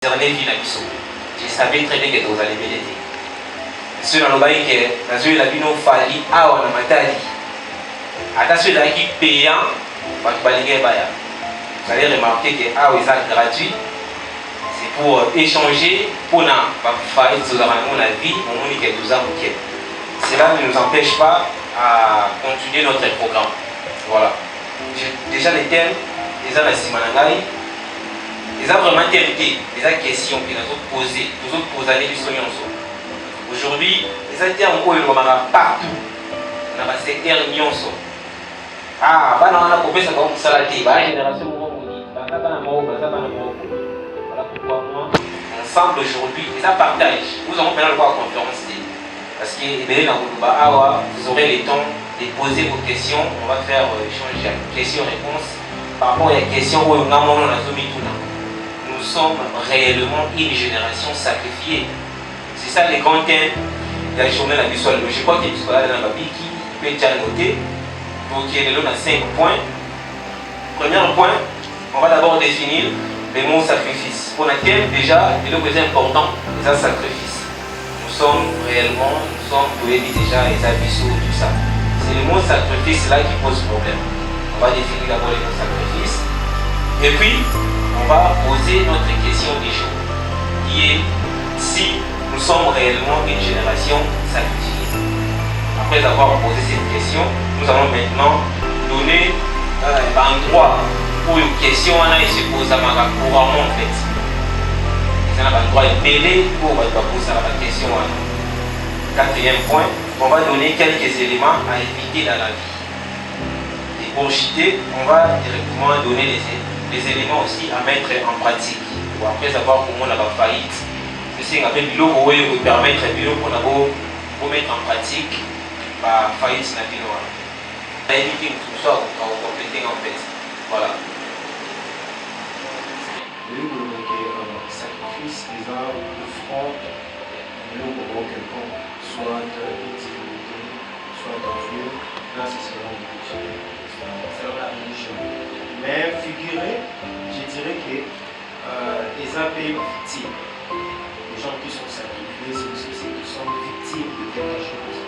Je savais très bien que vous allez m'aider. Si on a que la vie nous fallit à on a matali. Attention là qui payant, pas de balayer baya. Vous allez remarquer que ah oui ça gratuit. C'est pour échanger, pour na pas faire tout dans la vie, on dit que nous avons quel. Cela ne nous empêche pas à continuer notre programme. Voilà. Déjà les thèmes, les gens la simanangai. Les gens vraiment théoriques, les questions que nous avons posées, nous avons posé les questions. Aujourd'hui, les termes où ils vont partout, dans le secteur nyonso. Ah, bah on a coupé ça comme ça la génération voilà pourquoi moi, ensemble aujourd'hui, les gens partagent. Nous avons maintenant le droit à conférence. Parce que vous aurez le temps de poser vos questions. On va faire échange de questions-réponses par rapport à les questions où nous avons nous sommes réellement une génération sacrifiée. C'est ça les grands thèmes de la journée de la visuelle. Je crois qu'il y a dans la Bible qui peut déjà noter. Donc il y a 5 points. Premier point, on va d'abord définir le mot sacrifice. Pour laquelle déjà, le plus important, c'est un sacrifice. Nous sommes déjà les abyssaux, tout ça. C'est le mot sacrifice là qui pose problème. On va définir d'abord le mot sacrifice. Et puis, on va poser notre question du jour, qui est si nous sommes réellement une génération sacrifiée. Après avoir posé cette question, nous allons maintenant donner un droit pour une question se pose couramment en fait. Il y a un droit épelé pour poser la question. Quatrième point, on va donner quelques éléments à éviter dans la vie. Et pour chuter, on va directement donner les éléments aussi à mettre en pratique. Après savoir comment on a faillite, c'est un peu de l'eau pour permettre pour mettre en pratique la faillite nationale. On va éviter tout ça pour compléter en fait. Voilà. Sacrifice, les arts, offrandes, pour quelconque, soit d'activité, soit d'enflure, là c'est selon la religion. Mais figurez, je dirais que les pays victimes, les gens qui sont sacrifiés, c'est aussi ceux qui sont victimes de quelque chose.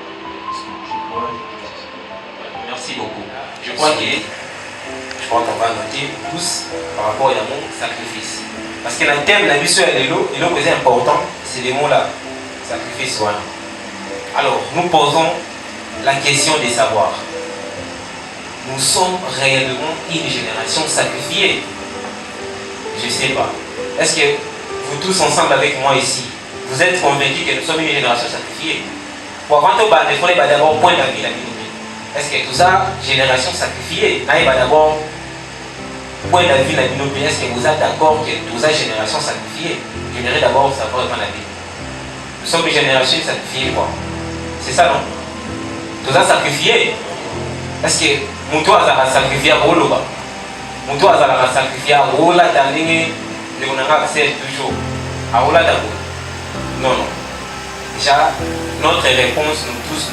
Je crois que merci beaucoup. Je crois qu'on va noter tous par rapport à mon sacrifice. Parce que le thème de la vie sur le plus important, c'est les mots là, sacrifice. Alors, nous posons la question de savoir. Nous sommes réellement une génération sacrifiée. Je ne sais pas. Est-ce que vous tous ensemble avec moi ici, vous êtes convaincus que nous sommes une génération sacrifiée? Pour avant tout, il faut d'abord point la vie, la vie. Est-ce que tout ça, génération sacrifiée, il va d'abord point la vie, la vie. Est-ce que vous êtes d'accord que tout ça, génération sacrifiée? J'aimerais d'abord savoir dans la vie. Nous sommes une génération sacrifiée, quoi. C'est ça, non? Tout ça sacrifié. Est-ce que Moutou a sacrifié à Roloba? Moutou a sacrifié à Rola dans les accès toujours. À Rola d'abord. Non, non. Déjà, notre réponse, nous tous,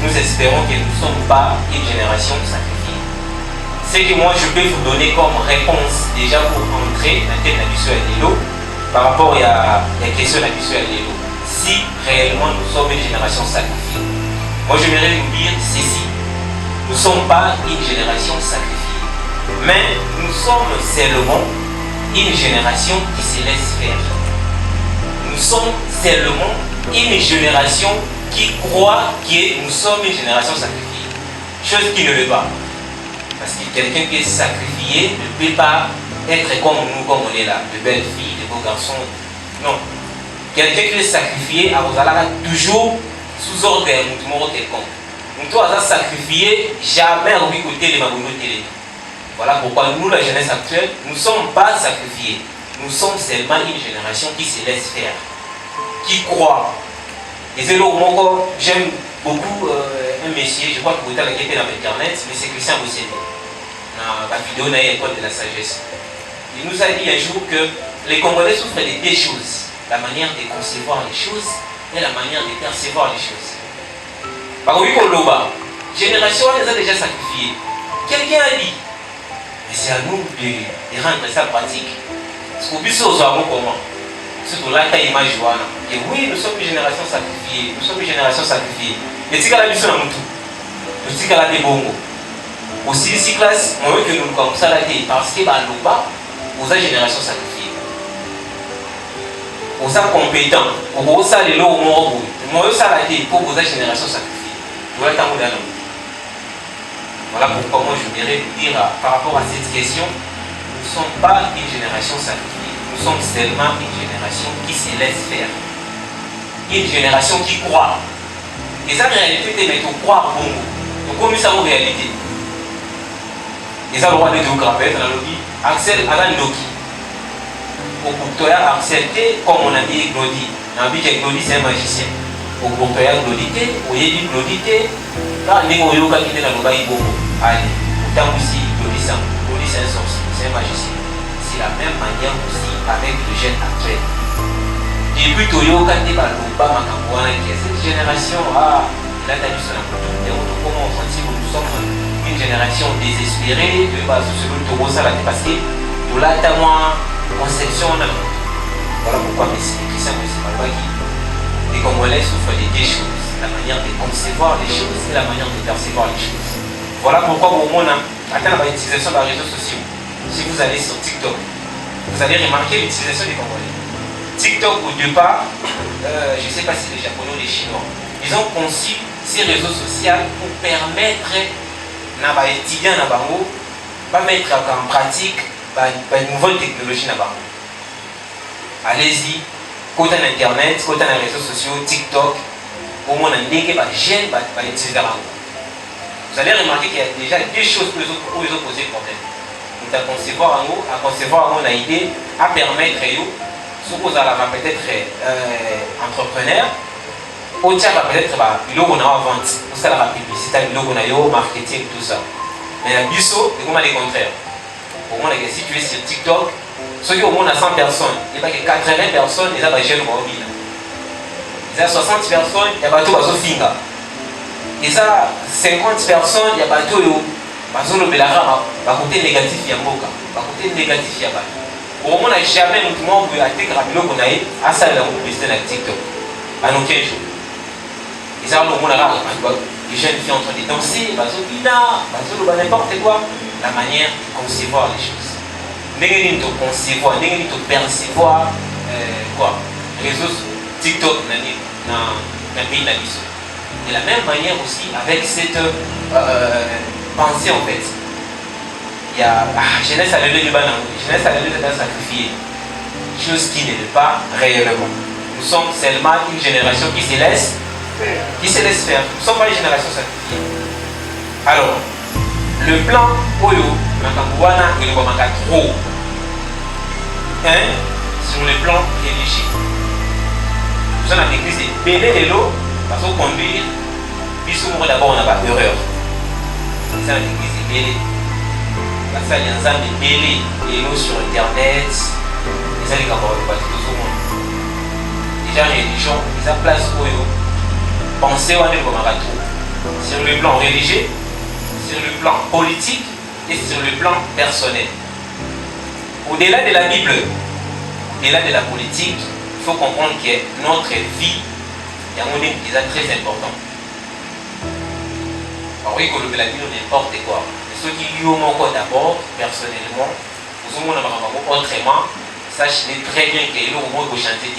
nous espérons que nous ne sommes pas une génération sacrifiée. Ce que moi je peux vous donner comme réponse déjà pour entrer dans la tête de la mission à l'îlot, par rapport à la question de la mission à l'îlot, si réellement nous sommes une génération sacrifiée. Moi j'aimerais vous dire ceci. Nous ne sommes pas une génération sacrifiée, mais nous sommes seulement une génération qui se laisse faire. Nous sommes seulement une génération qui croit que nous sommes une génération sacrifiée. Chose qui ne l'est pas. Parce que quelqu'un qui est sacrifié ne peut pas être comme nous, comme on est là, de belles filles, de beaux garçons. Non. Quelqu'un qui est sacrifié, vous toujours sous ordre d'un mouvement quelconque. Nous tous sacrifiés, jamais à côté les Mabono télé. Voilà pourquoi nous, la jeunesse actuelle, nous ne sommes pas sacrifiés. Nous sommes seulement une génération qui se laisse faire, qui croit. Et c'est là où j'aime beaucoup un monsieur, je crois que vous avez été dans Internet, mais c'est Christian Bossé. Dans la vidéo de l'école de la sagesse. Il nous a dit un jour que les Congolais souffrent de deux choses. La manière de concevoir les choses et la manière de percevoir les choses. Par contre, Loba, génération les a déjà sacrifiés. Quelqu'un a dit, mais c'est à nous de rendre ça pratique. Ce qu'on puisse aux hommes comment. Surtout là, il y a image. Et oui, nous sommes une génération sacrifiée. Nous sommes une génération sacrifiée. Et si la mission est tout, nous si la bongo. Aussi, ici, classe, moi que nous comme ça, parce que bah, nous pas, aux génération sacrifiée. Aux compétents, aux ça les lots, moi ça la pour aux génération sacrifiée. Voilà tant que voilà pourquoi moi je voudrais dire par rapport à cette question, nous ne sommes pas une génération sacrifiée. Nous sommes seulement une génération qui se laisse faire. Une génération qui croit. Et ça, en réalité, c'est mettre au croire au Bongo. Donc, comme ça, en réalité. Et ça, le roi de Théocrapète, dans le dit, Axel Alan Loki. Au Bourtoya, accepté, comme on a dit, Glody. On a dit que Glody, c'est un magicien. Au Bourtoya, Glodité, au Yédi, Glodité. Là, on est au Yoga qui est dans le Baï Bongo. Allez, autant aussi, Glody, c'est un sorcier, c'est un magicien. C'est la même manière aussi avec le jeune actuel. Depuis Toyo, quand il va cette génération, il a taillé sur la couture. Et comment on sentit que nous sommes une génération désespérée, de selon Togo Salate, parce que tout là, t'as moins conception. Voilà pourquoi Christian Moussibabaki, les Congolais souffrent de deux choses, la manière de concevoir les choses et la manière de percevoir les choses. Voilà pourquoi au monde, attends l'utilisation des réseaux sociaux. Si vous allez sur TikTok, vous allez remarquer l'utilisation des Congolais. TikTok au départ, je ne sais pas si les Japonais ou les Chinois, ils ont conçu ces réseaux sociaux pour permettre à les étudiants de mettre en pratique les nouvelles technologies. Allez-y, côté internet, côté les réseaux sociaux, TikTok, au moins on a des jeunes qui utilisent. Vous allez remarquer qu'il y a déjà des choses pour les autres poser problème. Donc à concevoir une idée, à permettre ce que vous allez peut-être entrepreneur, ou peut-être il y a vente, vous allez la publicité, il y a marketing, tout ça. Mais la biso, c'est comment le contraire. Au moins, si tu es sur TikTok, ceux qui au moins 100 personnes, il n'y a pas que 80 personnes, ils ont des jeunes mobiles. Il y a 60 personnes, il y a pas tout à finga. Il y a 50 personnes, il y a pas tout à côté négatif, il y a côté négatif, il y a pas. Au moins, jamais nous pouvons attaquer rapidement à ça la publicité sur TikTok. À nos 15 jours. Et ça, au moins, les jeunes filles en train de danser, n'importe quoi. La manière de concevoir les choses. N'ayez de concevoir, n'ayez de percevoir quoi. Réseaux TikTok dans le pays de la mission. De la même manière aussi avec cette pensée en fait. Il y a jeunesse à l'élu du banan, jeunesse à l'élu de sacrifier. Chose qui n'est pas réellement. Nous sommes seulement une génération qui se laisse faire. Nous ne sommes pas une génération sacrifiée. Alors, le plan Oyo, Makambuana, il va manquer trop. Sur le plan religieux. Nous sommes dans l'église de Bélé et l'eau, parce qu'on conduit, puis souvent d'abord on n'a pas d'erreur. C'est dans l'église de Bélé. Parce qu'il y a un ensemble de Bélé et l'eau sur internet, les gens qui ont tout le monde. Déjà, religion, ils ont place Oyo. Pensez à nous sur le plan religieux, sur le plan politique et sur le plan personnel. Au-delà de la Bible, au-delà de la politique, il faut comprendre que notre vie est un moment déjà très important. Oui, que la Bible n'importe quoi. Mais ceux qui y ont encore d'abord, personnellement, vous avez autrement, sachez très bien qu'il y a au moins pour chanter.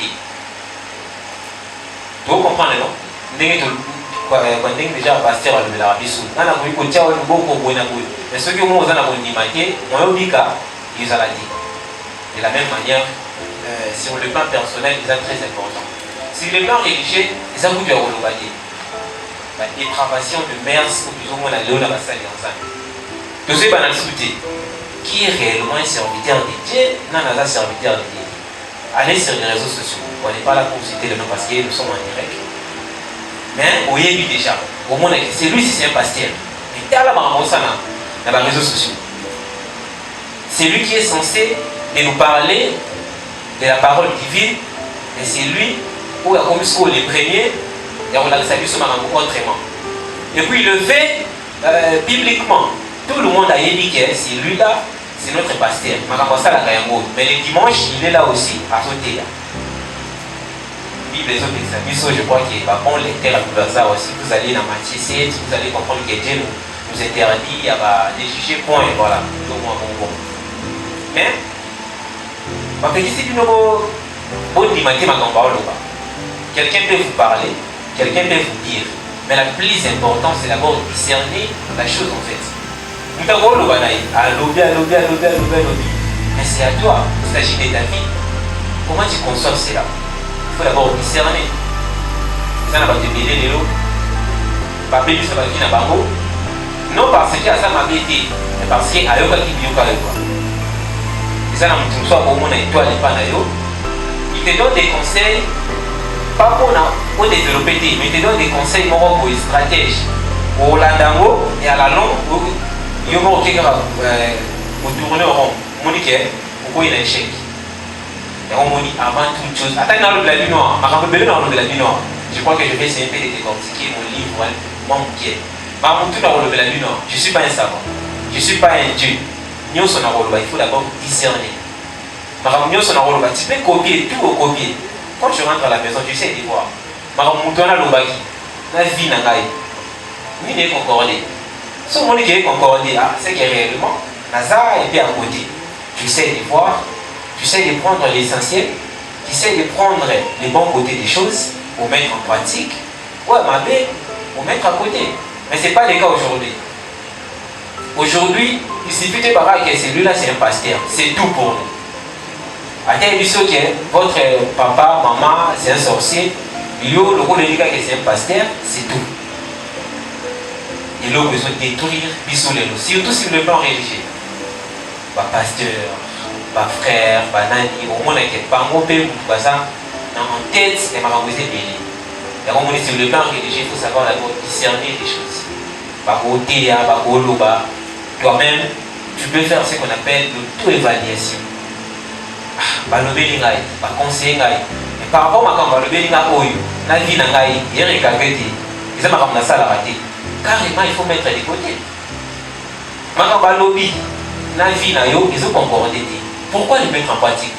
Vous comprenez, non? Quand déjà pasteur à la Bissou, on a vu que tu as beaucoup de bonheur. Mais ceux qui ont besoin de l'imaginer, on a dit qu'ils ont dit. De la même manière, sur le plan personnel, c'est très important. Sur le plan religieux, ils ont voulu relobater. La dépravation de mers, ou plus ou moins la léon à la salle ensemble. Tout ce qu'on a discuté, qui est réellement un serviteur de Dieu, non, un serviteur de Dieu. Allez sur les réseaux sociaux. On n'est pas là pour citer le nom parce que nous sommes en direct. Mais vous voyez déjà, au monde, c'est lui si c'est un pasteur. Mais il est là dans les réseaux sociaux. C'est lui qui est censé de nous parler de la parole divine. Et c'est lui où il a commis les premiers et on a salué ce maman autrement. Et puis il le fait bibliquement. Tout le monde a dit que c'est lui là, c'est notre pasteur. Mais les dimanches, il est là aussi à sauter. Bible, les autres examens, je crois qu'il va bon lecteur à Boubaza aussi. Vous allez dans Matthieu 7, vous allez comprendre que Dieu nous interdit de juger point. Voilà. Mais, quelqu'un peut vous parler, quelqu'un peut vous dire. Mais la plus importante, c'est d'abord discerner la chose en fait. Mais c'est à toi, il s'agit de ta vie. Comment tu conçois cela? Il faut d'abord discerner. Ça n'a pas de mêler les lots. Pas payer ça va venir à Bango. Non parce que ça m'a bêté, mais parce que Ayoka qui vient au et ça n'a pas au monde et toi les panayo. Il te donne des conseils, pas pour développer, mais il te donne des conseils pour stratèges. Au Landango et à la longue, il y a au tourner au rond. Monique, pourquoi il a un échec? Et on dit avant toute chose. Attends, dans le blabla noir, je crois que je vais essayer de décortiquer mon livre, mon bouquet. Je ne suis pas un savant, je ne suis pas un dieu. Il faut d'abord discerner. Tu peux copier, tout copier. Quand tu rentres à la maison, tu sais de voir. La vie n'a pas été concordée. Ce monde qui est concordé, c'est que réellement, Nazar est bien à côté. Tu sais de voir, tu sais de prendre l'essentiel, tu sais de prendre les bons côtés des choses pour mettre en pratique. Ouais, ma belle, pour mettre à côté. Mais ce n'est pas le cas aujourd'hui. Aujourd'hui, il suffit de parler que celui-là c'est un pasteur. C'est tout pour nous. Attendez, que votre papa, maman, c'est un sorcier. Il y a le rôle de que c'est un pasteur, c'est tout. Et là, besoin de détruire, surtout sur le plan religieux. Pasteur, frère, nani, au moins, il n'y a pas en tête, et ma ramosé belé. Et on est sur le plan religieux, il faut savoir d'abord discerner les choses. Toi-même, tu peux faire ce qu'on appelle l'auto-évaluation. Conseiller. Et par rapport à la vie n'a pas été récalquée. Carrément, il faut mettre des côtés. La vie n'a pas concordé. Pourquoi le mettre en pratique?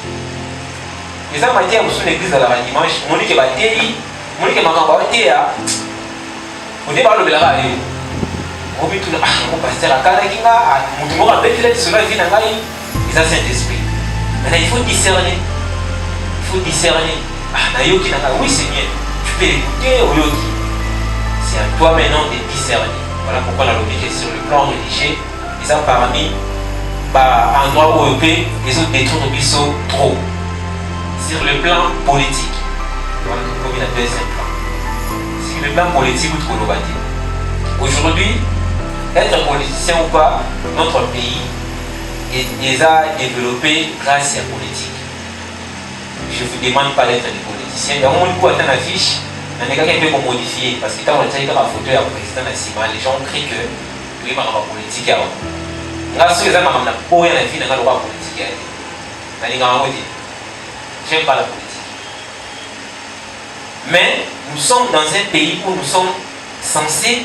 Les gens m'ont dit à l'église à la dimanche, on dit que on dit que on dit par le bel on dit tout le pasteur à Kanakinga, on dit que cela vient à ils ont Saint-Esprit. Maintenant, il faut discerner. Il faut discerner. Oui, Seigneur, tu peux écouter au yogi. C'est à toi maintenant de discerner. Voilà pourquoi on a l'obligé sur le plan religieux. Ils ont parmi endroits où ils ont détruit trop. Sur le plan politique. Voilà comme il a deuxième plan. Sur le plan politique, aujourd'hui, être politicien ou pas, notre pays est déjà développé grâce à la politique. Je ne vous demande pas d'être des politiciens. Il y a un moment où on affiche, on a quelqu'un qui peut modifier. Parce que quand on a une photo à président national, les gens crient que oui, ma politique est là. On a ceux qui ont la politique. J'aime pas la politique. Mais nous sommes dans un pays où nous sommes censés,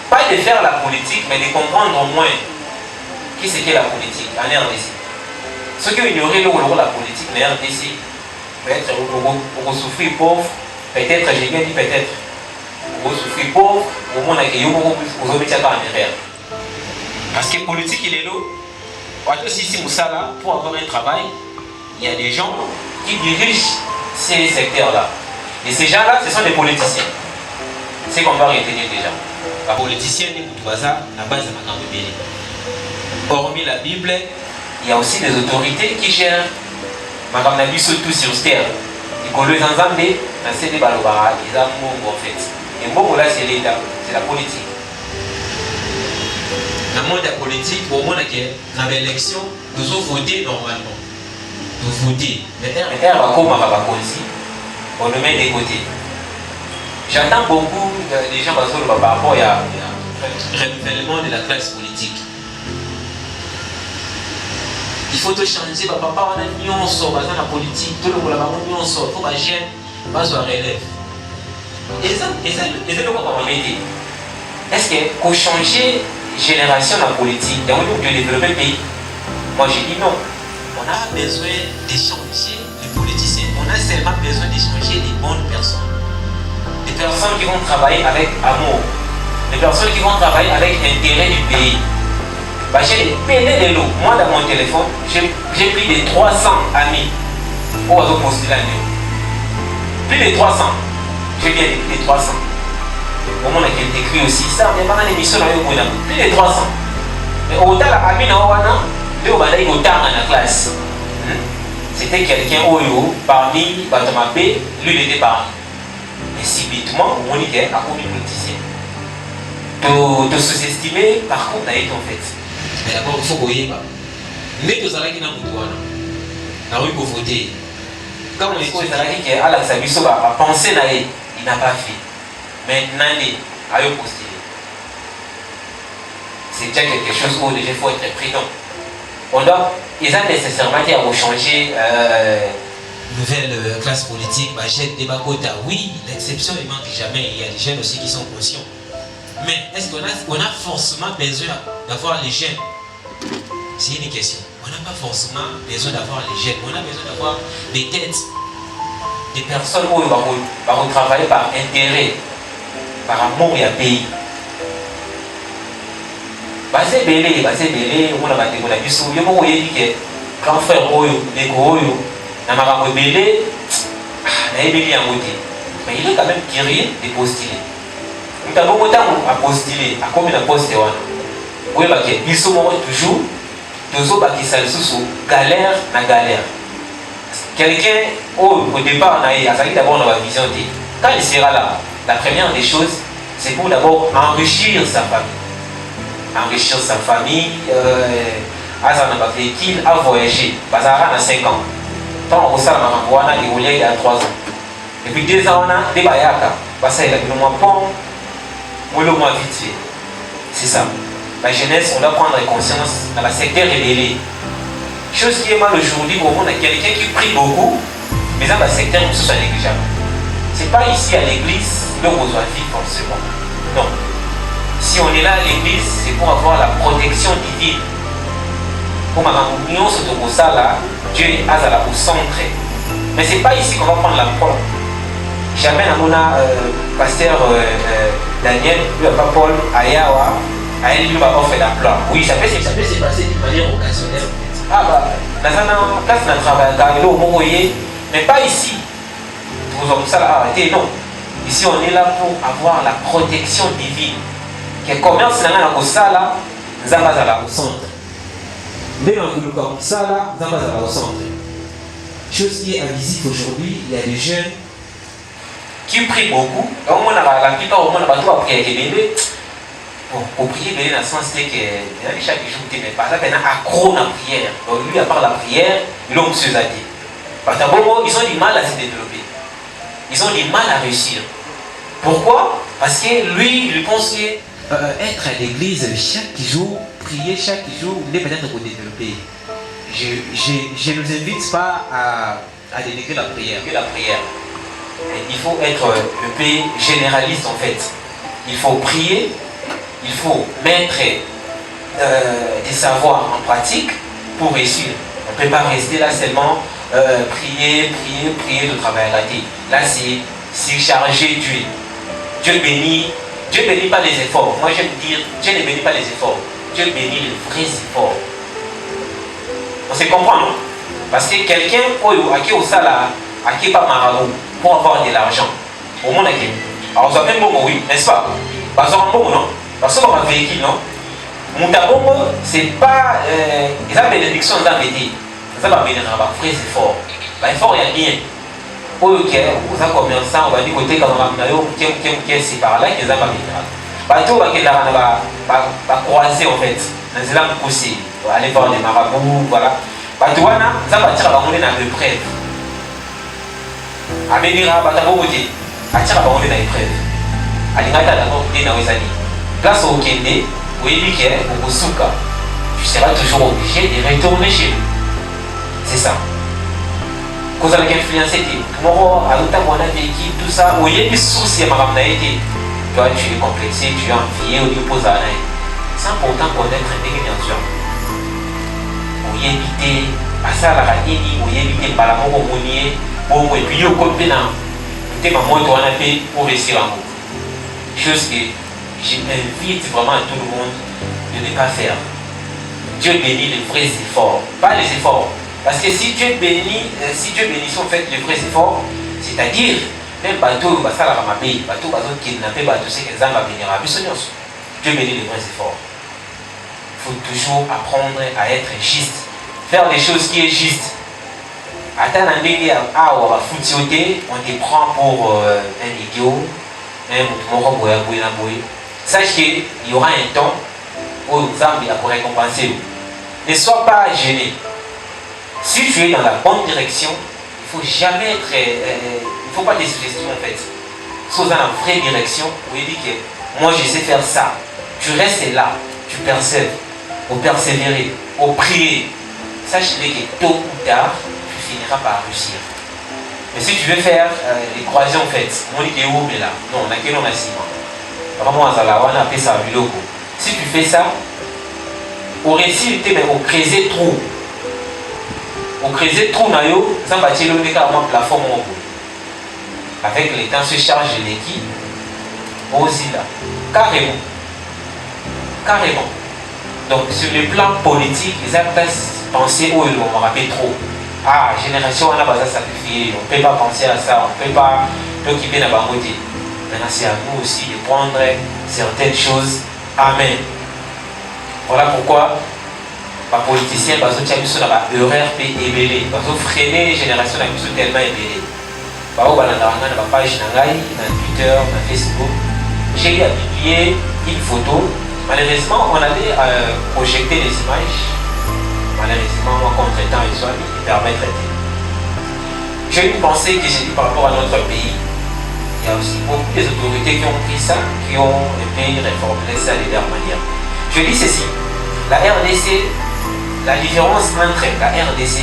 pas de faire la politique, mais de comprendre au moins qui c'est que la politique en RDC. Ceux qui ignoraient le rôle de la politique en RDC, peut-être pour souffrir pauvre, peut-être, j'ai bien dit peut-être, pour souffrir pauvre, au moins il y a aux hommes qui sont en arrière. Parce que politique, il est là. Si Moussala, pour avoir un travail, il y a des gens qui dirigent ces secteurs-là. Et ces gens-là, ce sont des politiciens. C'est qu'on doit retenir déjà. La politicienne est Boutouaza, la base de ma grande béni. Hormis la Bible, il y a aussi des autorités qui gèrent ma grande vie surtout sur terre. Les Colois en Zambie, dans ces débats, ils ont en fait. Et bon, là, c'est l'État, c'est la politique. Dans le monde de la politique, pour moi, dans l'élection, nous avons voté normalement. Nous voter. Mais on le met des côtés. J'entends beaucoup des gens par rapport au renouvellement de la classe politique. Il faut te changer, papa, on a mis en sort, dans la politique, tout le monde a mis en sort, il faut que les jeunes passent à relève. Et ça, le comment m'aider. Est-ce que pour changer génération dans la politique, il y a un de développer le pays? Moi j'ai dit non. On a besoin d'échanger les politiciens. On a seulement besoin d'échanger les bonnes personnes. Des personnes qui vont travailler avec amour. Des personnes qui vont travailler avec l'intérêt du pays. Bah, j'ai peiné de l'eau. Moi dans mon téléphone, j'ai pris des 300 amis. Au hasard postuler à Néo. Plus de 300. J'ai bien dit plus de 300. Au moment où il écrit aussi ça, mais pendant l'émission, plus de 300. Mais au tal, Ami Nawana, il y a autant dans la classe. C'était quelqu'un parmi Batomabé, lui il était parmi. Et subitement, on dit qu'il y a un politicien. De sous-estimer, par contre, on a été en fait. Mais d'abord, il faut que vous voyez. Mais tout ça, il y a un rue pour voter. Quand on est dit que Alex Abisso a pensé, il n'a pas fait. Maintenant, il a postulé. C'est déjà quelque chose où déjà il faut être prudent. On doit, ils ont nécessairement dit à changer nouvelle classe politique, j'ai débat quota. Oui, l'exception ne manque jamais. Il y a des jeunes aussi qui sont conscients. Mais est-ce qu'on a forcément besoin d'avoir les jeunes? C'est une question. On n'a pas forcément besoin d'avoir les jeunes. On a besoin d'avoir des têtes, des personnes où on va travailler par intérêt, par amour et à pays. C'est belé, on a battu pour la mission. Il y a dit que grand frère Oyo, Nego Oyo, n'a pas belé, n'a pas belé en côté. Mais il est quand même curieux de postuler. Nous avons autant à postuler, à combien de postes on a. Oui, ils sont toujours qui sont galère na galère. Quelqu'un au départ a d'abord dans la vision. Quand il sera là, la première des choses, c'est pour d'abord enrichir sa famille. Enrichir sa famille, à véhicule, à voyager. Parce qu'il a 5 ans. Tant on s'en a évolué il y a 3 ans. Et puis 2 ans, on a des bayaka. Parce qu'il a le moins bon, ou le moins vite fait. C'est ça. La jeunesse, on doit prendre conscience dans le secteur révélé. Chose qui est mal aujourd'hui, au monde, il y a quelqu'un qui prie beaucoup, mais dans le secteur, ce soit négligeable. Ce n'est pas ici à l'église que vous doit vivre forcément. Non. Si on est là à l'église, c'est pour avoir la protection divine. Pour ma réunion, c'est pour ça là, Dieu est au centre. Mais ce n'est pas ici qu'on va prendre la preuve. Jamais on a pasteur Daniel, lui pas Paul, Ayawa, Ayawa lui va offrir la plan. Oui, ça peut se passer d'une manière occasionnelle. Ah bah, dans la place de travail, mais pas ici. Vous avez ça là, arrêtez, non. Ici on est là pour avoir la protection divine. Que commerce n'a rien à ça là, nous allons au centre. Mais comme ça là, nous allons au centre. Chose qui est invisible aujourd'hui, il y a des jeunes qui prient beaucoup. La plupart au monde n'a pas prier avec les bébés. Pour prier dans le sens que chaque jour, mais par exemple, il y a un accro dans la prière. Donc lui, à part la prière, il a une chose à dire. Parce qu'ils ont du mal à se développer. Ils ont du mal à réussir. Pourquoi? Parce que lui, il pense que être à l'église chaque jour, prier chaque jour, il est peut-être pour développer. Je ne nous invite pas à dénigrer la prière. Il faut être un peu généraliste en fait. Il faut prier, il faut mettre des savoirs en pratique pour réussir. On ne peut pas rester là seulement prier, de travail raté. Là c'est charger Dieu. Dieu bénit pas les efforts. Moi j'aime dire, Dieu ne bénit pas les efforts. Dieu bénit les vrais efforts. On se comprend, non? Parce que quelqu'un à qui au salaire, à qui pas marabout, pour avoir de l'argent, au monde qui. Alors vous avez un bon oui, n'est-ce pas? Parce que bon non, parce que dans un véhicule non. Montabongo, c'est pas ils ont bénédiction dans le métier. Ça va bénir un vrai effort. L'effort il y a bien. Pour que vous avez commerçant, on va dire côté quand on va venir, c'est par là qu'ils ont bénir. Bateau va croiser en fait. Dans les lames poussées, on va aller voir les marabouts, voilà. Bateau ça va tirer à monter dans l'épreuve. Aménira Bataboudi, attire à dans l'épreuve. Alingata d'abord des Nawezani. Place au Kende, où il dit qu'il y a au Souka, tu seras toujours obligé de retourner chez lui. C'est ça. Cause avec influencé, Moro, à l'autre on a vécu tout ça, où il y a des soucis à ma été. Toi, tu es complexé, tu es envié, ou tu poses à l'aide. C'est important connaître un bien sûr. éviter ça la radini ou éviter par la mort monier bon et puis au côté là t'es ma moto on a fait pour réussir en mot chose que j'invite vraiment à tout le monde de ne pas faire. Dieu bénit les vrais efforts, pas les efforts. Parce que si Dieu bénit en fait les vrais efforts, c'est-à-dire même bateau ça la ramabé bateau kidnapper bateau c'est qu'ils vont bénir à Dieu bénit les vrais efforts. Il faut toujours apprendre à être juste, faire des choses qui est juste. Attends on te prend pour un idiot, sache qu'il y aura un temps où Nzambi pour récompenser. Ne sois pas gêné. Si tu es dans la bonne direction, il ne faut jamais être. Il ne faut pas des suggestions en fait. Sois dans la vraie direction où il dit que moi je sais faire ça. Tu restes là, tu persévères, au persévérer, au prier. Sache-le que tôt ou tard, tu finiras par réussir. Mais si tu veux faire les croisés en fait, on dit que où mais là, non, on a que l'on a 6 mois. Vraiment, on a appelé ça un logo. Si tu fais ça, au récit, tu es au creuser trou. Au creuser trou, ça va être le carrément plafond. Avec le temps, se charge de l'équipe. Aussi là. Carrément. Carrément. Donc, sur le plan politique, ils ont pensé, oh, on m'a rappelé trop. Ah, génération, on a pas sacrifié. On ne peut pas penser à ça. On ne peut pas t'occuper de la beauté. Maintenant, c'est à nous aussi de prendre certaines choses. Amen. Voilà pourquoi les politiciens, ils ont des erreurs ébélées. Ils ont freiné les générations tellement ébélées. Ils ont une page sur Twitter, sur Facebook. J'ai publié une photo. Malheureusement, on avait projeté les images. Malheureusement, moi, contre-temps, ils permettent de traiter. J'ai une pensée que j'ai dit par rapport à notre pays. Il y a aussi beaucoup d'autorités qui ont pris ça, qui ont réformé ça de leur manière. Je dis ceci, la RDC, la différence entre la RDC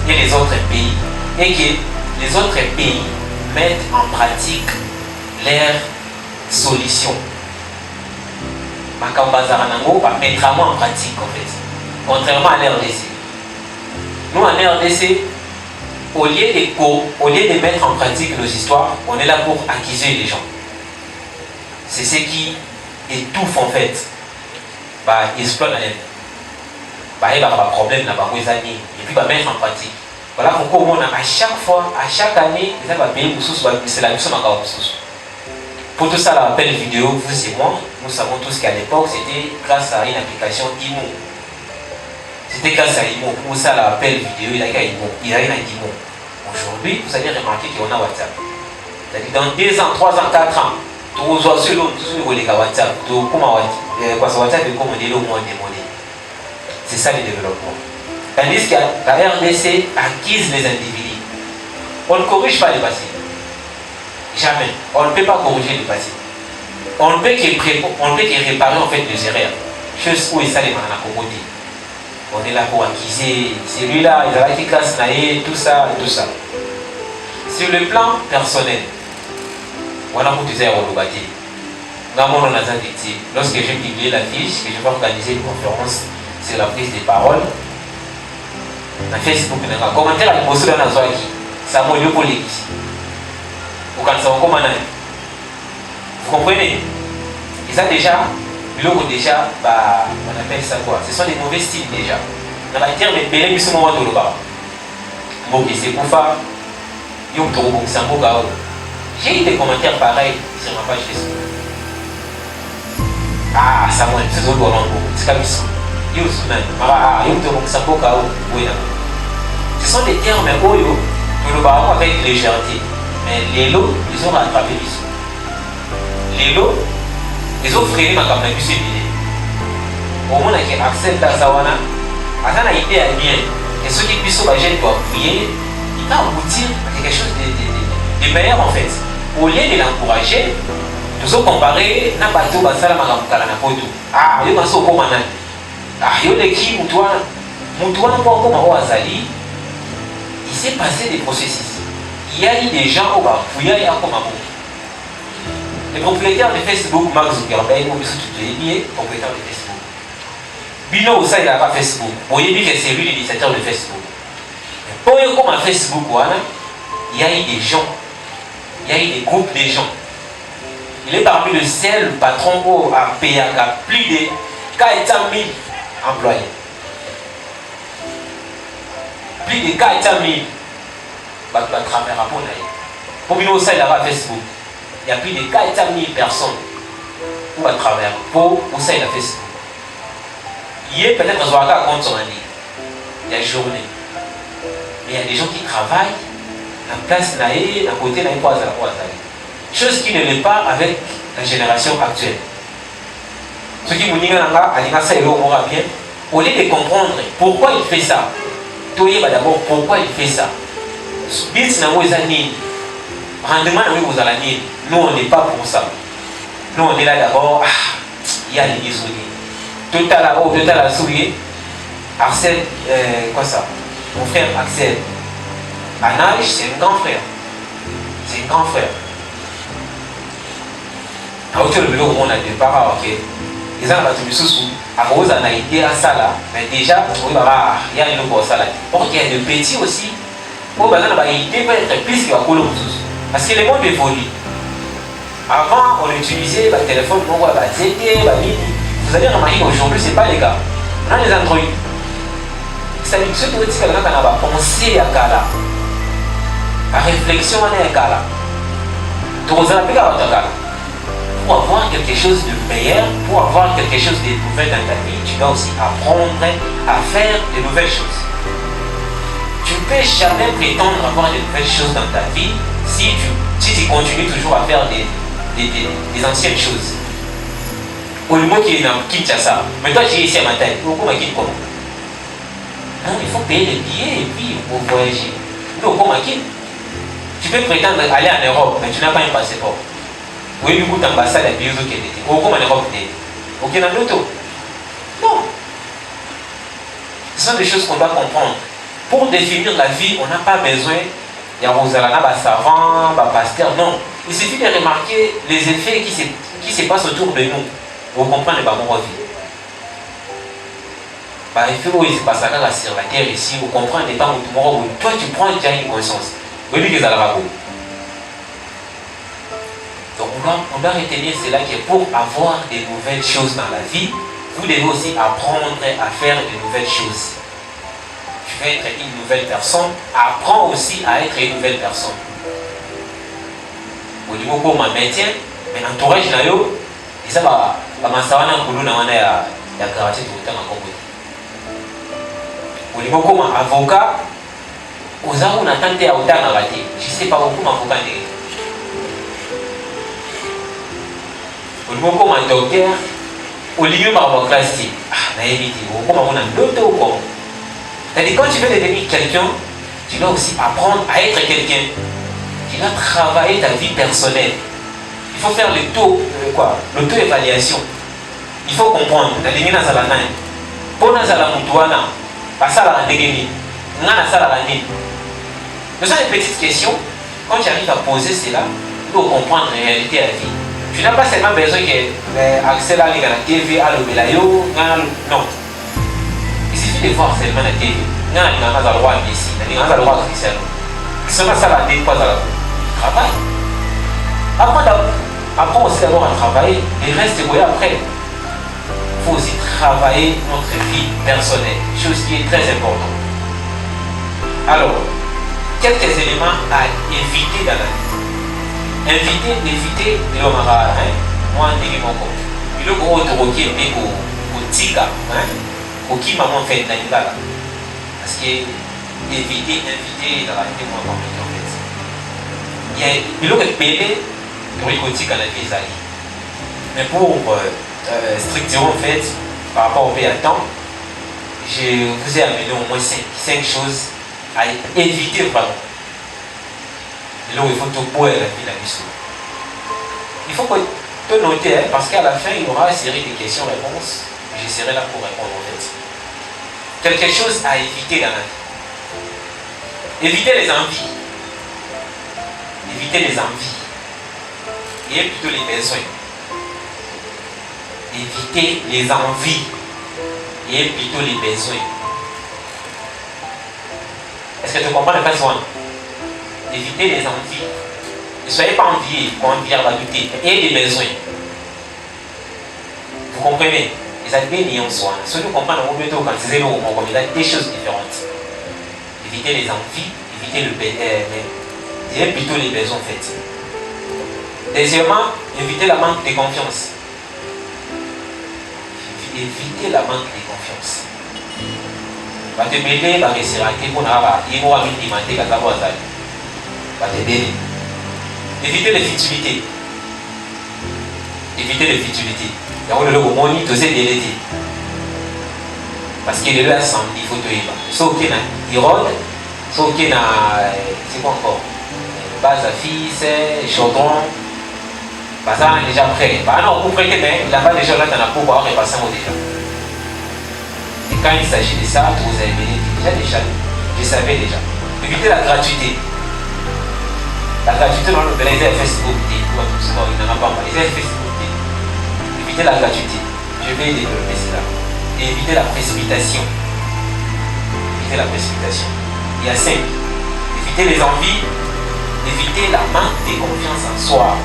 et les autres pays est que les autres pays mettent en pratique leurs solutions. Makambazara mettra en pratique en fait, contrairement à l'RDC. Nous en RDC, au lieu de mettre en pratique nos histoires, on est là pour accuser les gens. C'est ce qui étouffe en fait. Ils exploitent la laine. Il y a un problème là, et puis mettre en pratique. Voilà pourquoi à chaque fois, à chaque année, c'est la mission encore. Pour tout ça, l'appel vidéo, vous et moi, nous savons tous qu'à l'époque, c'était grâce à une application IMO. C'était grâce à IMO. Pour ça, l'appel vidéo, il y a IMO. Aujourd'hui, vous allez remarquer qu'on a WhatsApp. C'est-à-dire dans 2 ans, 3 ans, 4 ans, tous les WhatsApp, c'est ça le développement. Tandis que la RDC acquise les individus. On ne corrige pas le passé. Jamais. On ne peut pas corriger le passé. On ne peut que réparer en fait les erreurs. Chose où il s'allait à côté. On est là pour acquiser celui-là, il a été classe naïe, tout ça, tout ça. Sur le plan personnel, on a utilisé au Lobati. Lorsque j'ai publié la fiche, que je vais organiser une conférence sur la prise des paroles, dans Facebook, il y a un commentaire à poster dans la soirée. Ça m'a lieu pour l'église. Vous comprenez? Ils ont déjà, on appelle ça quoi? Ce sont des mauvais styles déjà. On va dire, mais Bélé, ils sont moment de l'Oba. C'est pour ça. J'ai eu des commentaires pareils sur ma page Facebook. Ah, Samuel, c'est tout le monde. C'est comme ça. Ce sont des termes oyo, nous le parlons avec légèreté. Mais les lots, ils ont rattrapé l'issue. Les lots, ils ont freiné ma campagne du CBD. Au moment où ils acceptent la sawana, attends, il est bien. Et ceux qui puissent s'obliger doivent prier, il va aboutir à quelque chose de meilleur en fait. Au lieu de l'encourager, nous avons comparé na bateau basala makamukala na poto. Ah, il y a un soko manan. Ah, il y a qui moutoua pour comme Azali. Il s'est passé des processus. Il y a eu des gens au bas, il y a eu comme un le propriétaire de Facebook, Mark Zuckerberg, propriétaire de Facebook. Bino au sein de la Facebook. Vous voyez que c'est lui l'initiateur de Facebook. Pour eux, comme à Facebook, il y a eu des gens, il y a eu des groupes de gens. Il est parmi le seul patron au PAK, plus de 400 000 employés. Plus de 400 000 travailleurs pour nous aussi là-bas Facebook. Il y a plus de 400 000 personnes pour travers pour aussi la Facebook. Il y a peut-être un compte sur année. Il y a journée. Mais il y a des gens qui travaillent la place naïe, à côté naïe, chose qui ne l'est pas avec la génération actuelle. Ce qui nous dit bien, au lieu de comprendre pourquoi il fait ça, d'abord pourquoi il fait ça. Rendement, nous on n'est pas pour ça. Nous on est là d'abord, il y a les isolés. Total à souiller. Axel, quoi ça? Mon frère Axel. En âge, c'est un grand frère. C'est un grand frère. Alors tu le vélo, on a des parents, ok. Ils ont battu le sous à cause d'un été à ça là. Mais déjà, il y a une autre ça là. Or, il y a des petits aussi. Pour que l'idée peut être plus que la colonne. Parce que le monde évolue. Avant, on utilisait le téléphone, vous allez remarquer qu'aujourd'hui, ce n'est pas les gars. On a les Android. Ça veut dire que ceux qui ont pensé à Kala, la réflexion à Kala, pour avoir quelque chose de meilleur, pour avoir quelque chose de nouvel dans ta vie, tu dois aussi apprendre à faire de nouvelles choses. Tu ne peux jamais prétendre avoir de nouvelles choses dans ta vie si tu continues toujours à faire des anciennes choses. Au niveau qui est dans Kinshasa, mais toi tu es ici à matin, comment? Non, il faut payer les billets et puis pour voyager. Non, comment? Tu peux prétendre aller en Europe, mais tu n'as pas un passeport. Oui, du coup, tu ambassade à Biyozo qui était. Ou comment en Europe? Ok, dans l'auto. Non. Ce sont des choses qu'on doit comprendre. Pour définir la vie, on n'a pas besoin d'un Rosalana, d'un savant, d'un pasteur. Non. Il suffit de remarquer les effets qui se passent autour de nous pour comprendre ma vie. Il faut que se passe sur la terre ici, pour comprendre pas où toi tu prends déjà une conscience. Oui, lui, donc on doit retenir cela que pour avoir de nouvelles choses dans la vie, vous devez aussi apprendre à faire de nouvelles choses. Tu veux être une nouvelle personne, apprends aussi à être une nouvelle personne. Au niveau pour ma maintien, mais entourage na yo, et ça va masawana kulu na wana ya karaté tout le temps en Congo. Au niveau comme avocat, aux arts on a tenté à autant rater. Je sais pas beaucoup avocat n'est. Au niveau comme un docteur, au niveau par classe, na évité. Au comme on a d'autres ou comme. C'est-à-dire quand tu veux devenir quelqu'un, tu dois aussi apprendre à être quelqu'un. Tu dois travailler ta vie personnelle. Il faut faire l'auto-évaluation. Il faut comprendre. Pour nous, ce sont des petites questions. Quand tu arrives à poser cela, tu dois comprendre la réalité de la vie. Tu n'as pas seulement besoin d'accès à la TV, à l'obélayo. Non. Il suffit de voir seulement la TV. Il y a un droit ici, il y a un droit christian. Ce n'est pas ça la travail. Apprends aussi d'abord à travailler et reste après. Il faut aussi travailler notre vie personnelle, chose qui est très importante. Alors, quelques éléments à éviter dans la vie. Éviter le mara, moi je dis mon compte. Il faut que tu aies au tika, au qui maman fait dans les balles. Parce que éviter dans la vie, moi compliqué en fait. Il faut que payer pour les tika dans la vie. Mais pour structurer en fait, par rapport au pays à temps, je vous ai amené au moins 5 choses à éviter vraiment. Et là, il faut tout boire la vie, la mission. Il faut que tu noter, parce qu'à la fin, il y aura une série de questions-réponses. Je serai là pour répondre en fait. Quelque chose à éviter dans la vie. Éviter les envies. Éviter les envies. Et plutôt les besoins. Éviter les envies. il y a plutôt les besoins. Est-ce que tu comprends le besoin? Évitez les envies. Ne soyez pas enviés pour envier la beauté. Et des besoins. Vous comprenez? Les alliés en soi. Ceux qui comprennent au mieux quand c'est zéro, on a des choses différentes. Évitez les envies, évitez le besoin. Plutôt les besoins en fait. Deuxièmement, évitez la manque de confiance. Évitez la manque de confiance. Va te mêler, va réussir à te voir, il va demander qu'à savoir ça. Va te mêler. Évitez les futilités. Évitez les futilités. Il y a le moni, tu sais, il parce qu'il est là, il faut te y aller. Sauf qu'il y a Hérode, sauf qu'il y a, c'est quoi encore? Base à fils, chaudron. Ça est déjà prêt. Non, vous prêtez, mais il n'a pas déjà là, tu en as pour pouvoir repasser au déjà. Et quand il s'agit de ça, vous avez déjà, je savais déjà. Évitez la gratuité. La gratuité, non, vous allez Facebook, il n'en a pas mal. Les Facebook, évitez la gratuité. Je vais développer cela. Et évitez la précipitation. Évitez la précipitation. Il y a 5. Évitez les envies. Évitez la manque de confiance en soi.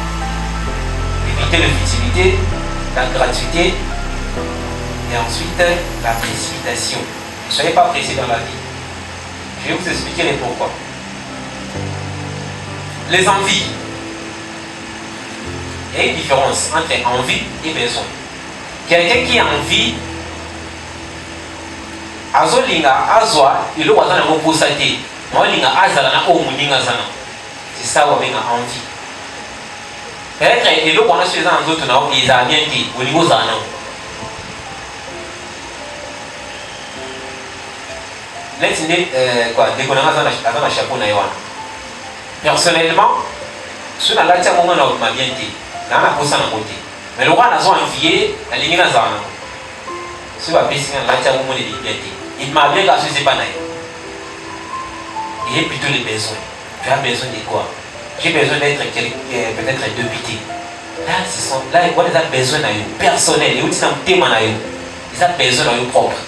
Évitez l'utilité, la gratuité et ensuite la précipitation. Ne soyez pas pressés dans la vie. Je vais vous expliquer les pourquoi. Les envies. Il y a une différence entre envie et besoin. Quelqu'un qui a envie, il c'est ça où on a envie. Peut-être que l'eau qu'on a sur les autres, ils ont bien dit, au niveau de personnellement, si on a la moment on m'a bien dit, on a posé en côté. Mais le roi n'a pas envié, la ligne n'a pas. Si on a baissé la moment de bien dit, il m'a bien cassé ses panailles. Il y a plutôt les besoins. Tu as besoin de quoi? J'ai besoin d'être peut-être un député. Là, ils ont besoin d'un personnel. Ils ont besoin d'un propre.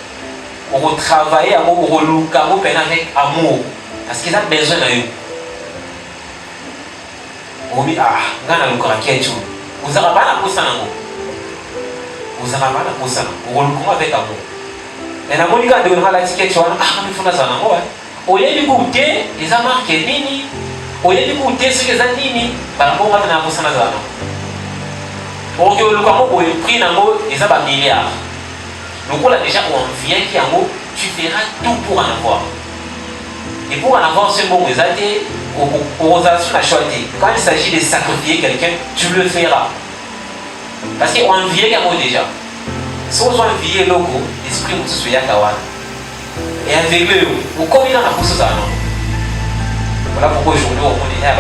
Pour travailler pour avec amour. Parce qu'ils ont besoin d'un. Vous avez vous avez pas la poussin. Vous avez pas la poussin. Vous avez avec amour. Et la Monica de la ticket, tu vois, mais faut la savoir. Au lieu de goûter, ils ont marqué Nini. Au lieu de goûter ce que ça dit, par rapport à la poussin. Pour que le Congo ait pris un mot, ils ont un milliard. Donc, on a déjà envie qui a un mot, tu feras tout pour en avoir. Et pour en avoir ce mot, ils ont été quand il s'agit de sacrifier quelqu'un, tu le feras. Parce qu'on envie un mot déjà. Si on a envié le logo, l'esprit de ce Yakawan. Et avec eux, vous combien on a poussé ça? Voilà pourquoi aujourd'hui, on est là,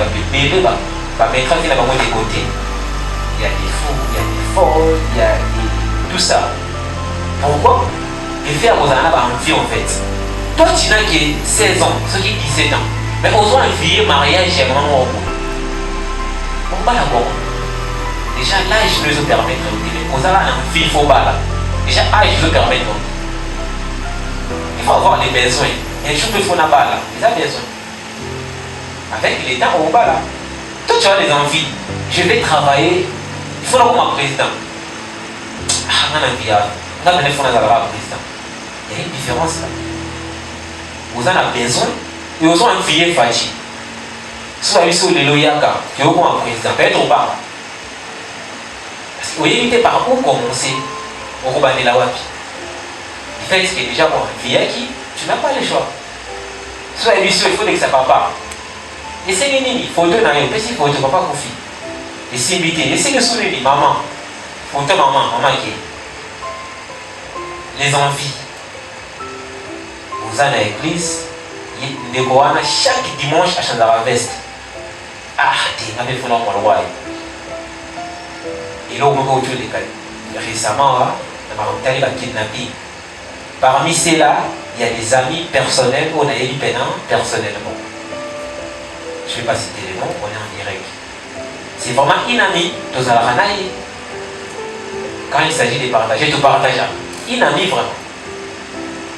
va mettre qui n'a pas de côté. Il y a des fous, il y a des folles, il y a tout ça. Pourquoi? Et faire vos années envie en fait. Toi, tu n'as que 16 ans, ceux qui 17 ans. Mais osons envier mariage, j'ai vraiment au bout. On va d'abord. Déjà, l'âge ne se permet pas. Osons envie, il faut pas là. Déjà, l'âge ne se permet pas. Il faut avoir des besoins. Il y a des choses qu'il faut n'avoir là. Ils ont besoin. Avec l'État, on va là. Toi, tu as des envies. Je vais travailler. Il faut avoir un président. Ah, on a envie. On a besoin d'avoir un président. Il y a une différence là. Vous en avez besoin. Et vous avez envie Fachi. Si vous avez sur les loyaka, qui est au moins un président, peut-être pas. Parce que vous évitez par où commencer. On va aller la wapi. Il fait ce qui est déjà bon. Viaki, tu n'as pas le choix. Si vous avez vu il faut que ça ne va pas. Et c'est les photo dans les petits photos, papa Kofi. Et c'est invité. Et c'est le sourire, maman. Photo maman qui. Les envies. Vous allez à l'église, chaque dimanche à Chandara Veste. Ah, tu n'as pas fait le roi. Et là, on va autour des cas. Récemment, on a eu la kidnapping. Parmi ceux-là, il y a des amis personnels, on a eu personnellement. Je ne vais pas citer les noms, on est en direct. C'est vraiment une amie, quand il s'agit de partager, tu partages. Une amie vraiment.